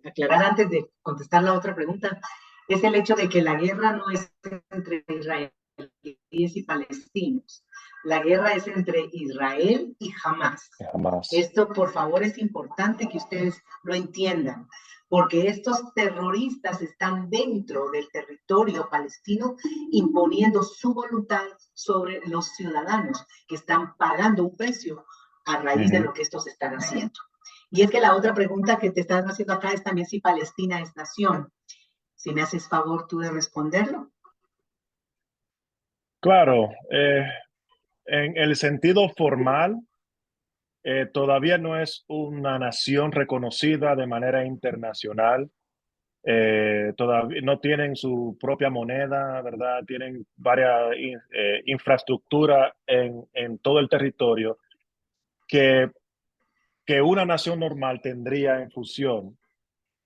aclarar antes de contestar la otra pregunta es el hecho de que la guerra no es entre Israel y palestinos. La guerra es entre Israel y Hamás.
Jamás.
Esto, por favor, es importante que ustedes lo entiendan, porque estos terroristas están dentro del territorio palestino imponiendo su voluntad sobre los ciudadanos que están pagando un precio a raíz de lo que estos están haciendo. Y es que la otra pregunta que te están haciendo acá es también si Palestina es nación. Si me haces favor tú de responderlo.
Claro, en el sentido formal, todavía no es una nación reconocida de manera internacional. Todavía no tienen su propia moneda, ¿verdad? Tienen varias infraestructura en todo el territorio que, que una nación normal tendría en fusión,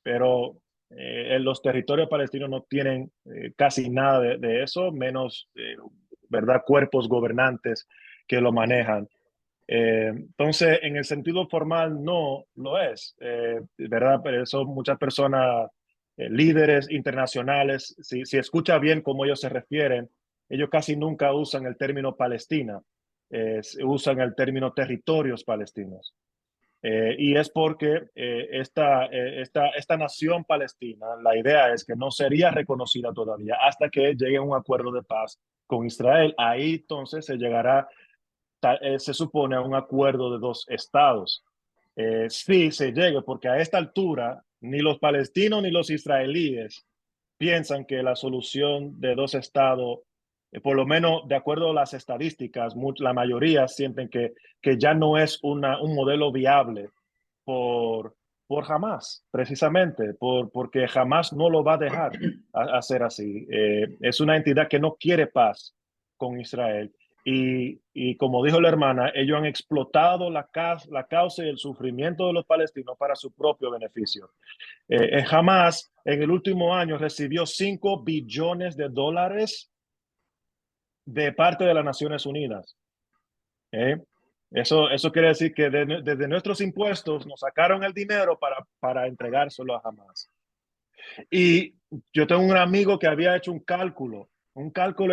pero en los territorios palestinos no tienen casi nada de eso, menos, ¿verdad? Cuerpos gobernantes que lo manejan. Entonces, en el sentido formal no lo es, ¿verdad? Pero eso muchas personas, líderes internacionales, si escucha bien cómo ellos se refieren, ellos casi nunca usan el término Palestina, usan el término territorios palestinos. Y es porque esta nación palestina, la idea es que no sería reconocida todavía hasta que llegue un acuerdo de paz con Israel. Ahí entonces se llegará, se supone, a un acuerdo de dos estados. Sí se llegue, porque a esta altura ni los palestinos ni los israelíes piensan que la solución de dos estados, por lo menos de acuerdo a las estadísticas, la mayoría sienten que ya no es un modelo viable por, por Hamas, precisamente, porque Hamas no lo va a dejar hacer así. Es una entidad que no quiere paz con Israel. Y como dijo la hermana, ellos han explotado la causa y el sufrimiento de los palestinos para su propio beneficio. Hamas en el último año recibió $5 billones de parte de las Naciones Unidas. Eso quiere decir que desde nuestros impuestos nos sacaron el dinero para entregárselo a Hamas. Y yo tengo un amigo que había hecho un cálculo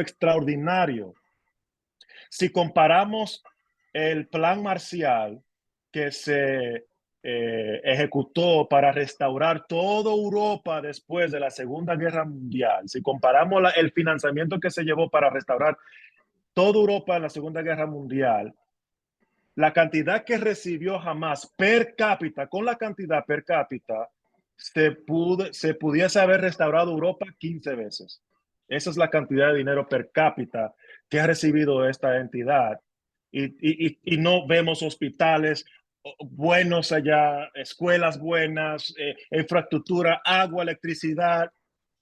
extraordinario. Si comparamos el plan Marcial que se ejecutó para restaurar toda Europa después de la Segunda Guerra Mundial, si comparamos el financiamiento que se llevó para restaurar toda Europa en la Segunda Guerra Mundial, la cantidad que recibió Hamas per cápita, con la cantidad per cápita, se pudiese haber restaurado Europa 15 veces. Esa es la cantidad de dinero per cápita que ha recibido esta entidad. Y no vemos hospitales buenos allá, escuelas buenas, infraestructura, agua, electricidad.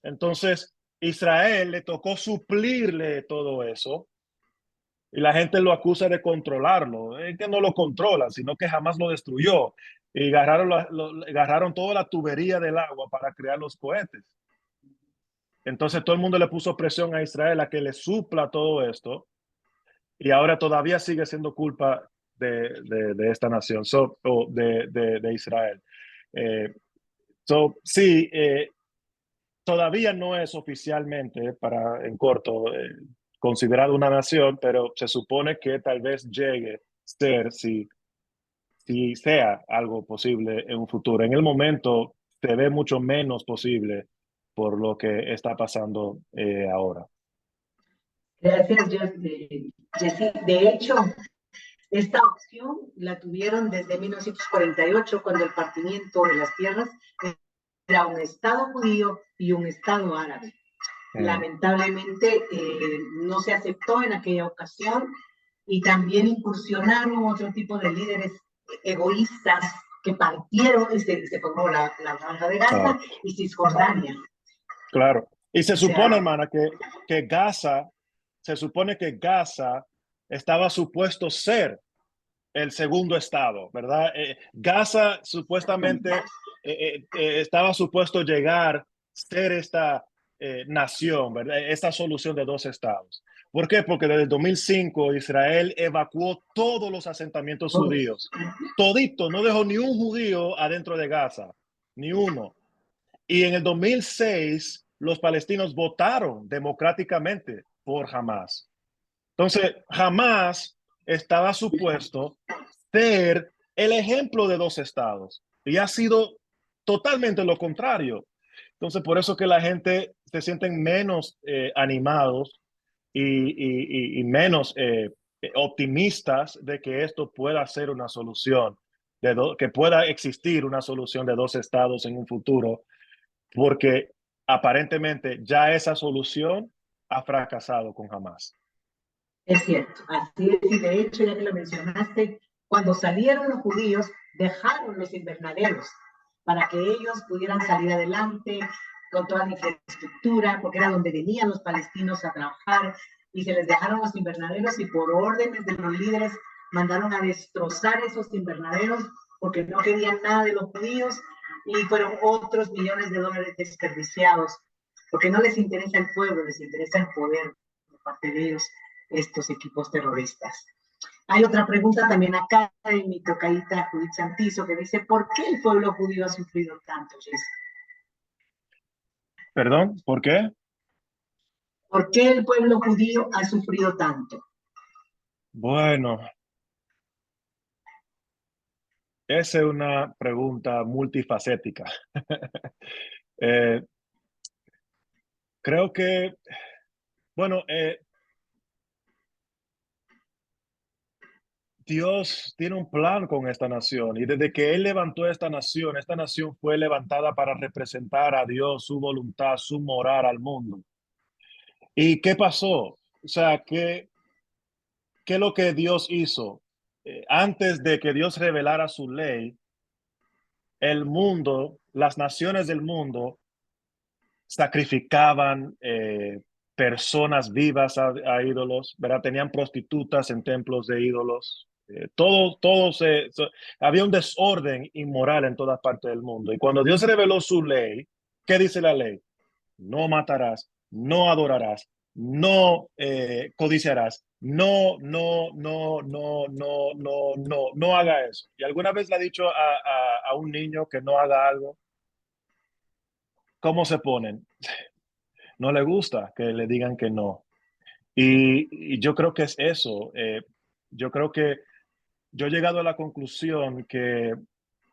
Entonces, Israel le tocó suplirle todo eso y la gente lo acusa de controlarlo. Es que no lo controlan, sino que jamás lo destruyó. Y agarraron toda la tubería del agua para crear los cohetes. Entonces todo el mundo le puso presión a Israel a que le supla todo esto. Y ahora todavía sigue siendo culpa de esta nación, o de Israel. Sí, todavía no es oficialmente, en corto, considerado una nación, pero se supone que tal vez llegue a ser, si sea algo posible en un futuro. En el momento se ve mucho menos posible por lo que está pasando ahora.
Gracias, Jessy. De hecho, esta opción la tuvieron desde 1948, cuando el partimiento de las tierras era un Estado judío y un Estado árabe. Lamentablemente no se aceptó en aquella ocasión y también incursionaron otro tipo de líderes egoístas que partieron y se formó la Franja de Gaza y Cisjordania.
Claro. Y se supone, hermana, que Gaza, se supone que Gaza estaba supuesto ser el segundo estado, ¿verdad? Gaza supuestamente estaba supuesto llegar a ser esta nación, ¿verdad? Esta solución de dos estados. ¿Por qué? Porque desde el 2005 Israel evacuó todos los asentamientos judíos. Todito, no dejó ni un judío adentro de Gaza, ni uno. Y en el 2006 los palestinos votaron democráticamente por Hamas. Entonces, Hamas estaba supuesto ser el ejemplo de dos estados y ha sido totalmente lo contrario. Entonces, por eso que la gente se sienten menos animados y menos optimistas de que esto pueda ser una solución, que pueda existir una solución de dos estados en un futuro, porque aparentemente ya esa solución ha fracasado con Hamas.
Es cierto, así es, y de hecho, ya que lo mencionaste, cuando salieron los judíos, dejaron los invernaderos para que ellos pudieran salir adelante con toda la infraestructura, porque era donde venían los palestinos a trabajar, y se les dejaron los invernaderos y por órdenes de los líderes mandaron a destrozar esos invernaderos porque no querían nada de los judíos, y fueron otros millones de dólares desperdiciados, porque no les interesa el pueblo, les interesa el poder de parte de ellos, estos equipos terroristas. Hay otra pregunta también acá de mi tocayita Judith Santizo que dice, ¿por qué el pueblo judío ha sufrido tanto, Jesse?
¿Perdón? ¿Por qué?
¿Por qué el pueblo judío ha sufrido tanto?
Bueno, esa es una pregunta multifacética. eh, creo que, bueno, Dios tiene un plan con esta nación y desde que Él levantó esta nación fue levantada para representar a Dios, su voluntad, su morar al mundo. ¿Y qué pasó? O sea, ¿qué es lo que Dios hizo? Antes de que Dios revelara su ley, el mundo, las naciones del mundo sacrificaban personas vivas a ídolos, ¿verdad? Tenían prostitutas en templos de ídolos. Había un desorden inmoral en todas partes del mundo. Y cuando Dios reveló su ley, ¿qué dice la ley? No matarás, no adorarás, no codiciarás, no haga eso. ¿Y alguna vez le ha dicho a un niño que no haga algo? ¿Cómo se ponen? No le gusta que le digan que no. Y yo creo que es eso. Yo creo que yo he llegado a la conclusión que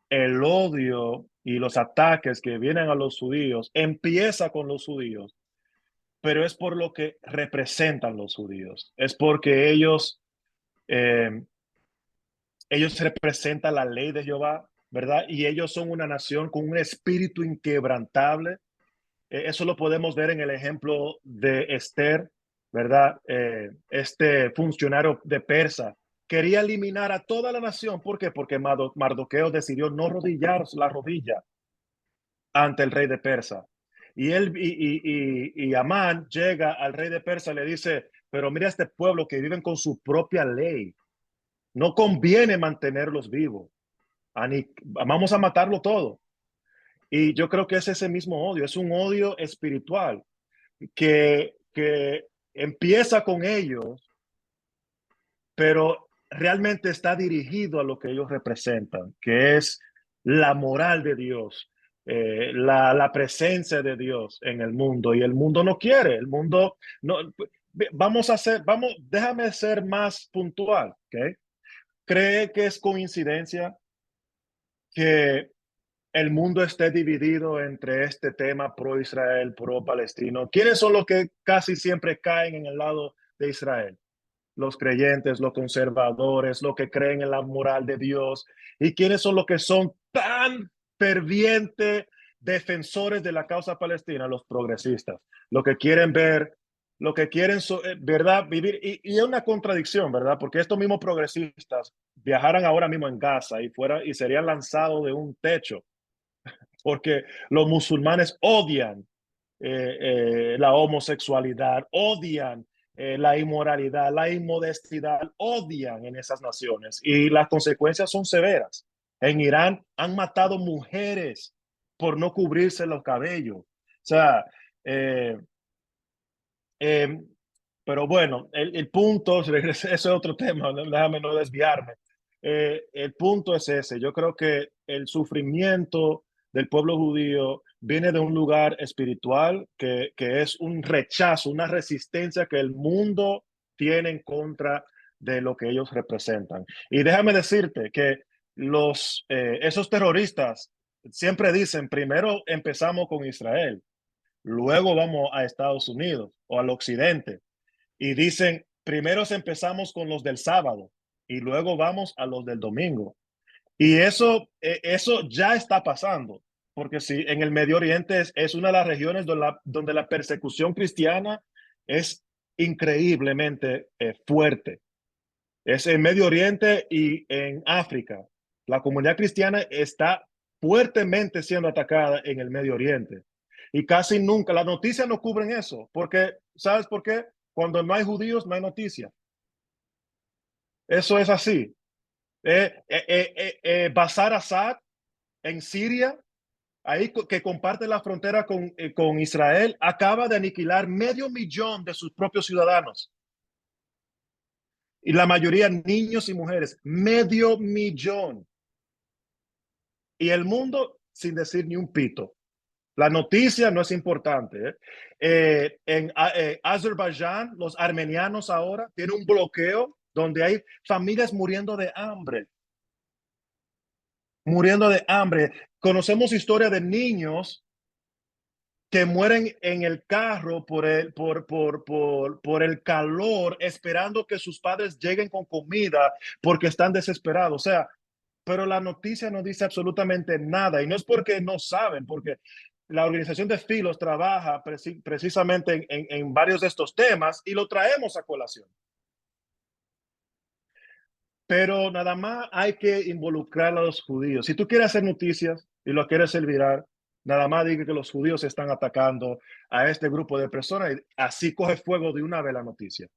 el odio y los ataques que vienen a los judíos empieza con los judíos, pero es por lo que representan los judíos. Es porque ellos representan la ley de Jehová, ¿verdad? Y ellos son una nación con un espíritu inquebrantable. Eso lo podemos ver en el ejemplo de Esther, ¿verdad? Este funcionario de Persa quería eliminar a toda la nación. ¿Por qué? Porque Mardoqueo decidió no rodillar la rodilla ante el rey de Persa. Y Amán llega al rey de Persa y le dice, pero mira este pueblo que viven con su propia ley. No conviene mantenerlos vivos. Vamos a matarlo todo. Y yo creo que es ese mismo odio, es un odio espiritual que empieza con ellos, pero realmente está dirigido a lo que ellos representan, que es la moral de Dios, la presencia de Dios en el mundo. Y el mundo no quiere, el mundo no. Déjame ser más puntual, ¿ok? ¿Cree que es coincidencia que el mundo esté dividido entre este tema pro-Israel, pro-palestino? ¿Quiénes son los que casi siempre caen en el lado de Israel? Los creyentes, los conservadores, los que creen en la moral de Dios. ¿Y quiénes son los que son tan fervientes defensores de la causa palestina? Los progresistas, los que quieren ver, lo que quieren, ¿verdad? Vivir. Y es una contradicción, ¿verdad? Porque estos mismos progresistas viajaran ahora mismo en Gaza y serían lanzados de un techo, porque los musulmanes odian la homosexualidad, odian la inmoralidad, la inmodestidad, odian en esas naciones y las consecuencias son severas. En Irán han matado mujeres por no cubrirse los cabellos. O sea, eh, eh, pero bueno, el punto, ese es otro tema, déjame no desviarme. El punto es ese, yo creo que el sufrimiento del pueblo judío viene de un lugar espiritual que es un rechazo, una resistencia que el mundo tiene en contra de lo que ellos representan. Y déjame decirte que esos terroristas siempre dicen, primero empezamos con Israel, luego vamos a Estados Unidos o al occidente. Y dicen, primero empezamos con los del sábado y luego vamos a los del domingo. Y eso ya está pasando, porque si en el Medio Oriente es una de las regiones donde la persecución cristiana es increíblemente fuerte. Es en Medio Oriente y en África. La comunidad cristiana está fuertemente siendo atacada en el Medio Oriente. Y casi nunca, las noticias no cubren eso, porque, ¿sabes por qué? Cuando no hay judíos, no hay noticia. Eso es así. Bashar Assad en Siria, ahí que comparte la frontera con Israel, acaba de aniquilar 500,000 de sus propios ciudadanos. Y la mayoría niños y mujeres, 500,000. Y el mundo sin decir ni un pito. La noticia no es importante. En Azerbaiyán, los armenianos ahora tienen un bloqueo donde hay familias muriendo de hambre. Muriendo de hambre. Conocemos historia de niños que mueren en el carro por el calor, esperando que sus padres lleguen con comida porque están desesperados. O sea, pero la noticia no dice absolutamente nada, y no es porque no saben, porque la organización de Filos trabaja precisamente en varios de estos temas y lo traemos a colación. Pero nada más hay que involucrar a los judíos. Si tú quieres hacer noticias y lo quieres hacer viral, nada más diga que los judíos están atacando a este grupo de personas y así coge fuego de una vez la noticia.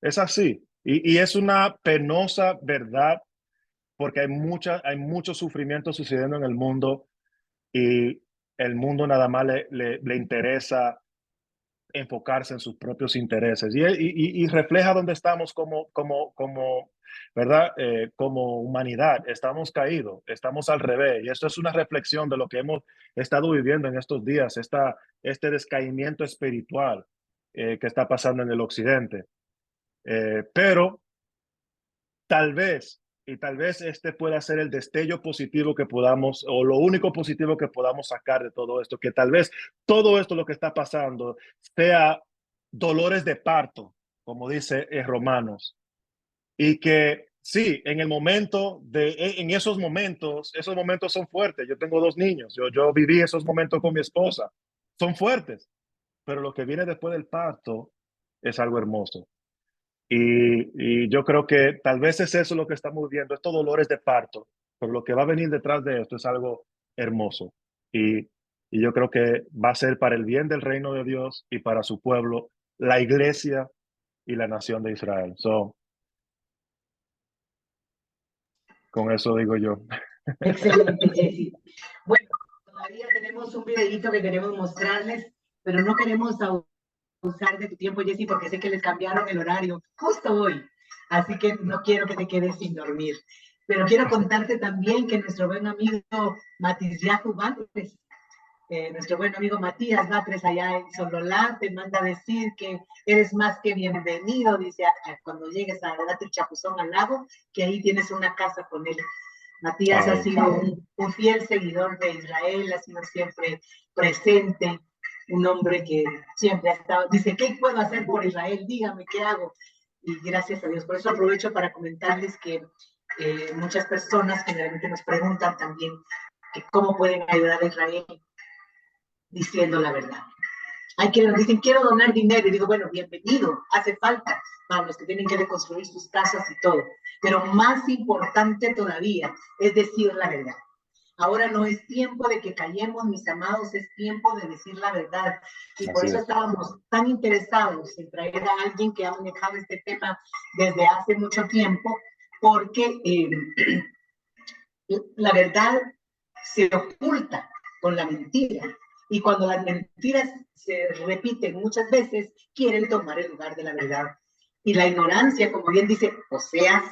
Es así. Y es una penosa verdad porque hay mucho sufrimiento sucediendo en el mundo y el mundo nada más le interesa enfocarse en sus propios intereses y refleja dónde estamos ¿verdad? Como humanidad. Estamos caídos, estamos al revés, y esto es una reflexión de lo que hemos estado viviendo en estos días, este descaimiento espiritual que está pasando en el occidente. Pero tal vez, y tal vez este pueda ser el destello positivo que podamos, o lo único positivo que podamos sacar de todo esto, que tal vez todo esto lo que está pasando sea dolores de parto, como dice Romanos, y que sí, en esos momentos son fuertes. Yo tengo 2 niños, yo viví esos momentos con mi esposa, son fuertes, pero lo que viene después del parto es algo hermoso. Y yo creo que tal vez es eso lo que estamos viendo, estos dolores de parto, pero lo que va a venir detrás de esto es algo hermoso. Y yo creo que va a ser para el bien del reino de Dios y para su pueblo, la iglesia y la nación de Israel. Con eso digo yo.
Excelente, Jessy. Bueno, todavía tenemos un videito que queremos mostrarles, pero no queremos abusar de tu tiempo, Jessy, porque sé que les cambiaron el horario justo hoy. Así que no quiero que te quedes sin dormir. Pero quiero contarte también que nuestro buen amigo Matisyahu Batres, nuestro buen amigo Matías Batres allá en Sololá, te manda a decir que eres más que bienvenido, dice, cuando llegues a darte el chapuzón al lago, que ahí tienes una casa con él. Matías ha sido un fiel seguidor de Israel, ha sido siempre presente, un hombre que siempre ha estado, dice, ¿qué puedo hacer por Israel? Dígame, ¿qué hago? Y gracias a Dios. Por eso aprovecho para comentarles que muchas personas generalmente nos preguntan también que cómo pueden ayudar a Israel diciendo la verdad. Hay quienes nos dicen, quiero donar dinero, y digo, bueno, bienvenido, hace falta para los que tienen que reconstruir sus casas y todo, pero más importante todavía es decir la verdad. Ahora no es tiempo de que callemos, mis amados, es tiempo de decir la verdad. Y por eso estábamos tan interesados en traer a alguien que ha manejado este tema desde hace mucho tiempo, porque la verdad se oculta con la mentira. Y cuando las mentiras se repiten muchas veces, quieren tomar el lugar de la verdad. Y la ignorancia, como bien dice Oseas,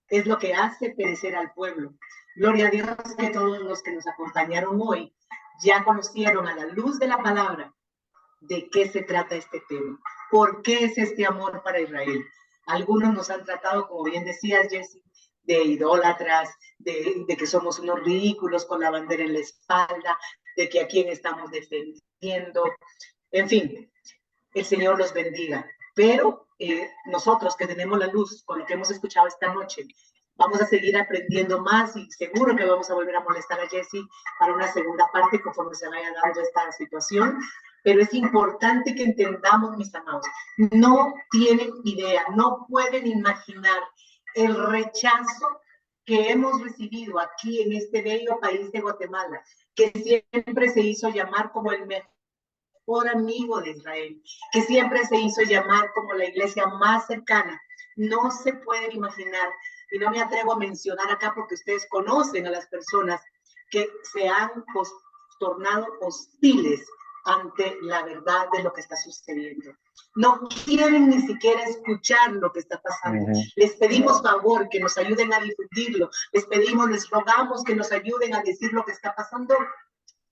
es lo que hace perecer al pueblo. Gloria a Dios que todos los que nos acompañaron hoy ya conocieron a la luz de la palabra de qué se trata este tema. ¿Por qué es este amor para Israel? Algunos nos han tratado, como bien decías, Jesse, de idólatras, de que somos unos ridículos con la bandera en la espalda, de que a quién estamos defendiendo. En fin, el Señor los bendiga. Pero nosotros que tenemos la luz, con lo que hemos escuchado esta noche, vamos a seguir aprendiendo más y seguro que vamos a volver a molestar a Jesse para una segunda parte conforme se vaya dando esta situación. Pero es importante que entendamos, mis amados, no tienen idea, no pueden imaginar el rechazo que hemos recibido aquí en este bello país de Guatemala, que siempre se hizo llamar como el mejor amigo de Israel, que siempre se hizo llamar como la iglesia más cercana. No se pueden imaginar, y no me atrevo a mencionar acá porque ustedes conocen a las personas que se han tornado hostiles ante la verdad de lo que está sucediendo. No quieren ni siquiera escuchar lo que está pasando. Les pedimos favor que nos ayuden a difundirlo. Les rogamos que nos ayuden a decir lo que está pasando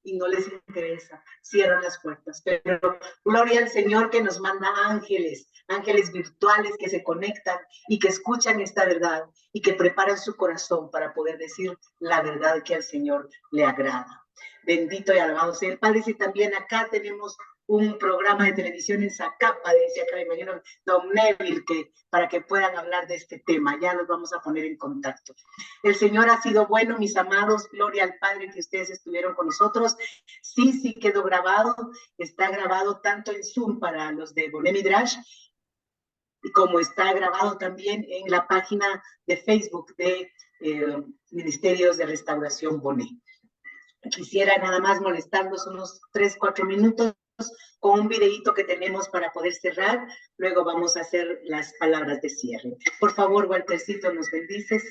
y no les interesa. Cierran las puertas. Pero gloria al Señor que nos manda ángeles virtuales que se conectan y que escuchan esta verdad y que preparan su corazón para poder decir la verdad que al Señor le agrada. Bendito y alabado sea el Padre. Y también acá tenemos un programa de televisión en Zacapa, decía acá, imagino, Don Neville, para que puedan hablar de este tema. Ya los vamos a poner en contacto. El Señor ha sido bueno, mis amados. Gloria al Padre que ustedes estuvieron con nosotros. Sí quedó grabado. Está grabado tanto en Zoom para los de Boné Midrash, como está grabado también en la página de Facebook de Ministerios de Restauración Boné. Quisiera nada más molestarlos unos 3-4 minutos con un videíto que tenemos para poder cerrar. Luego vamos a hacer las palabras de cierre. Por favor, Waltercito, nos bendices.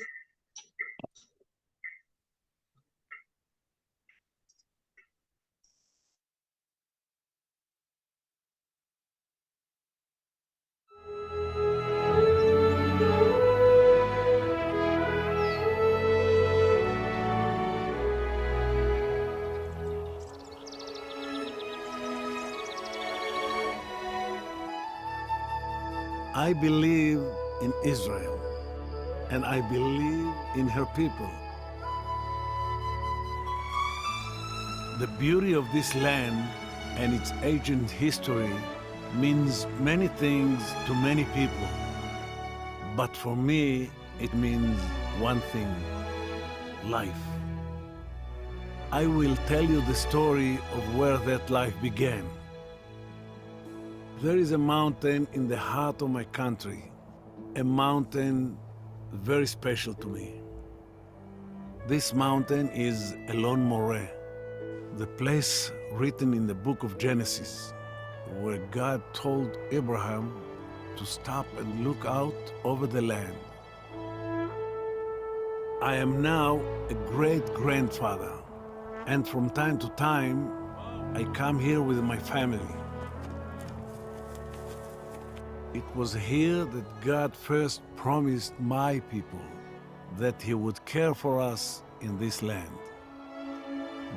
I believe in Israel, and I believe in her people. The beauty of this land and its ancient history means many things to many people. But for me, it means one thing: life. I will tell you the story of where that life began. There is a mountain in the heart of my country, a mountain very special to me. This mountain is Elon Moreh, the place written in the book of Genesis, where God told Abraham to stop and look out over the land. I am now a great-grandfather, and from time to time, I come here with my family. It was here that God first promised my people that He would care for us in this land.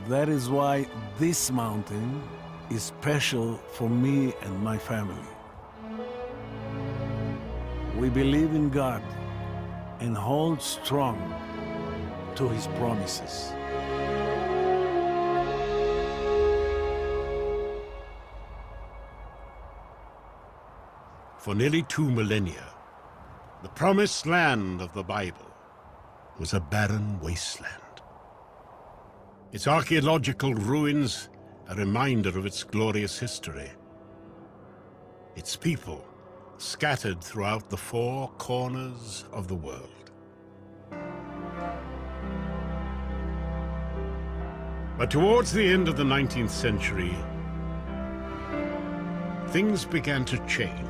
That is why this mountain is special for me and my family. We believe in God and hold strong to His promises.
For nearly 2 millennia, the promised land of the Bible was a barren wasteland. Its archaeological ruins a reminder of its glorious history. Its people scattered throughout the 4 corners of the world. But towards the end of the 19th century, things began to change.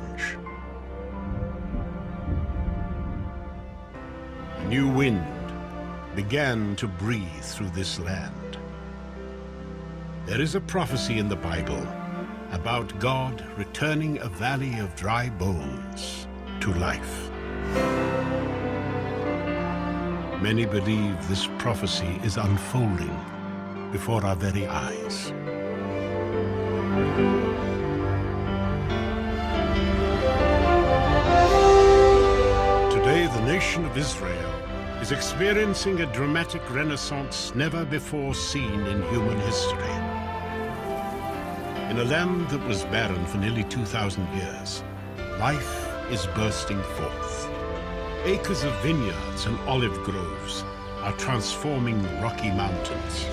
A new wind began to breathe through this land. There is a prophecy in the Bible about God returning a valley of dry bones to life. Many believe this prophecy is unfolding before our very eyes. Today, the nation of Israel is experiencing a dramatic renaissance never before seen in human history. In a land that was barren for nearly 2,000 years, life is bursting forth. Acres of vineyards and olive groves are transforming rocky mountains.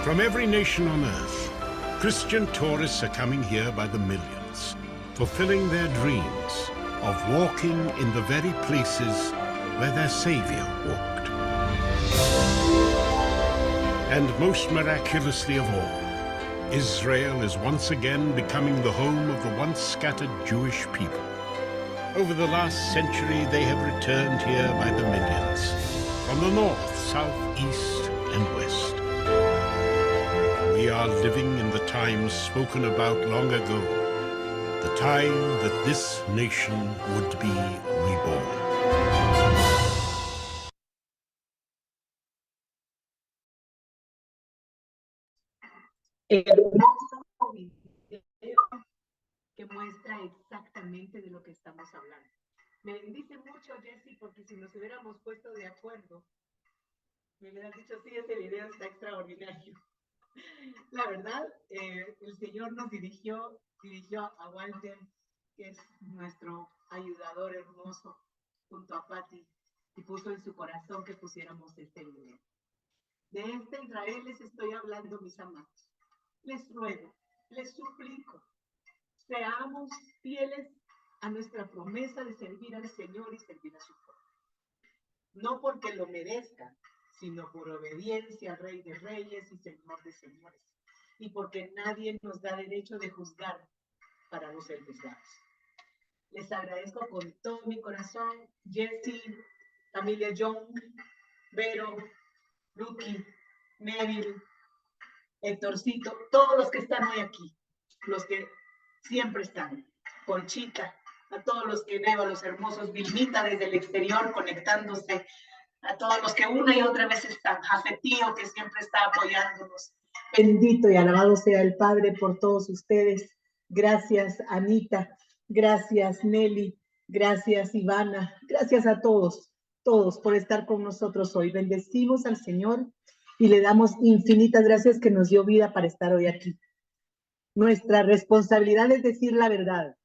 From every nation on earth, Christian tourists are coming here by the millions, fulfilling their dreams of walking in the very places where their Savior walked. And most miraculously of all, Israel is once again becoming the home of the once scattered Jewish people. Over the last century, they have returned here by the millions, from the north, south, east, and west. We are living in the times spoken about long ago, the time that this nation would be reborn.
Hermoso video que muestra exactamente de lo que estamos hablando. Me bendice mucho, Jessy, porque si nos hubiéramos puesto de acuerdo, me hubieras dicho, sí, ese video está extraordinario. La verdad, el Señor nos dirigió a Walter, que es nuestro ayudador hermoso, junto a Patty, y puso en su corazón que pusiéramos este video. De este Israel les estoy hablando, mis amados. Les ruego, les suplico, seamos fieles a nuestra promesa de servir al Señor y servir a su pueblo. No porque lo merezca, sino por obediencia al Rey de Reyes y Señor de Señores. Y porque nadie nos da derecho de juzgar para no ser juzgados. Les agradezco con todo mi corazón, Jessy, familia John, Vero, Lucky, Neville, Héctorcito, todos los que están hoy aquí, los que siempre están, Conchita, a todos los que veo, a los hermosos, Vilmita desde el exterior conectándose, a todos los que una y otra vez están, Jafetío que siempre está apoyándonos. Bendito y alabado sea el Padre por todos ustedes. Gracias, Anita, gracias, Nelly, gracias, Ivana, gracias a todos por estar con nosotros hoy. Bendecimos al Señor y le damos infinitas gracias que nos dio vida para estar hoy aquí. Nuestra responsabilidad es decir la verdad.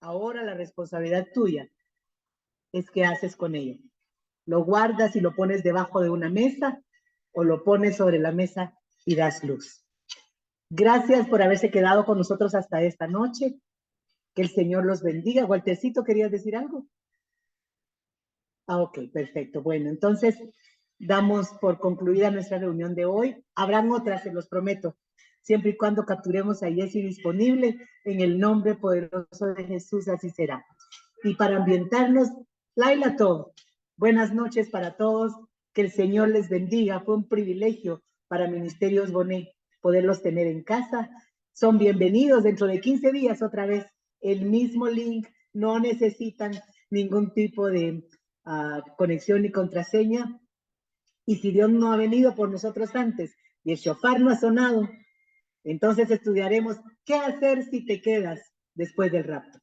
Ahora la responsabilidad tuya es qué haces con ello. Lo guardas y lo pones debajo de una mesa o lo pones sobre la mesa y das luz. Gracias por haberse quedado con nosotros hasta esta noche. Que el Señor los bendiga. Waltercito, ¿querías decir algo? Ok, perfecto. Bueno, entonces damos por concluida nuestra reunión de hoy. Habrán otras, se los prometo, siempre y cuando capturemos a Jessy disponible. En el nombre poderoso de Jesús, así será. Y para ambientarnos, Laila Tov, buenas noches para todos. Que el Señor les bendiga. Fue un privilegio para Ministerios Bonet poderlos tener en casa. Son bienvenidos dentro de 15 días otra vez. El mismo link, no necesitan ningún tipo de conexión ni contraseña. Y si Dios no ha venido por nosotros antes y el shofar no ha sonado, entonces estudiaremos qué hacer si te quedas después del rapto.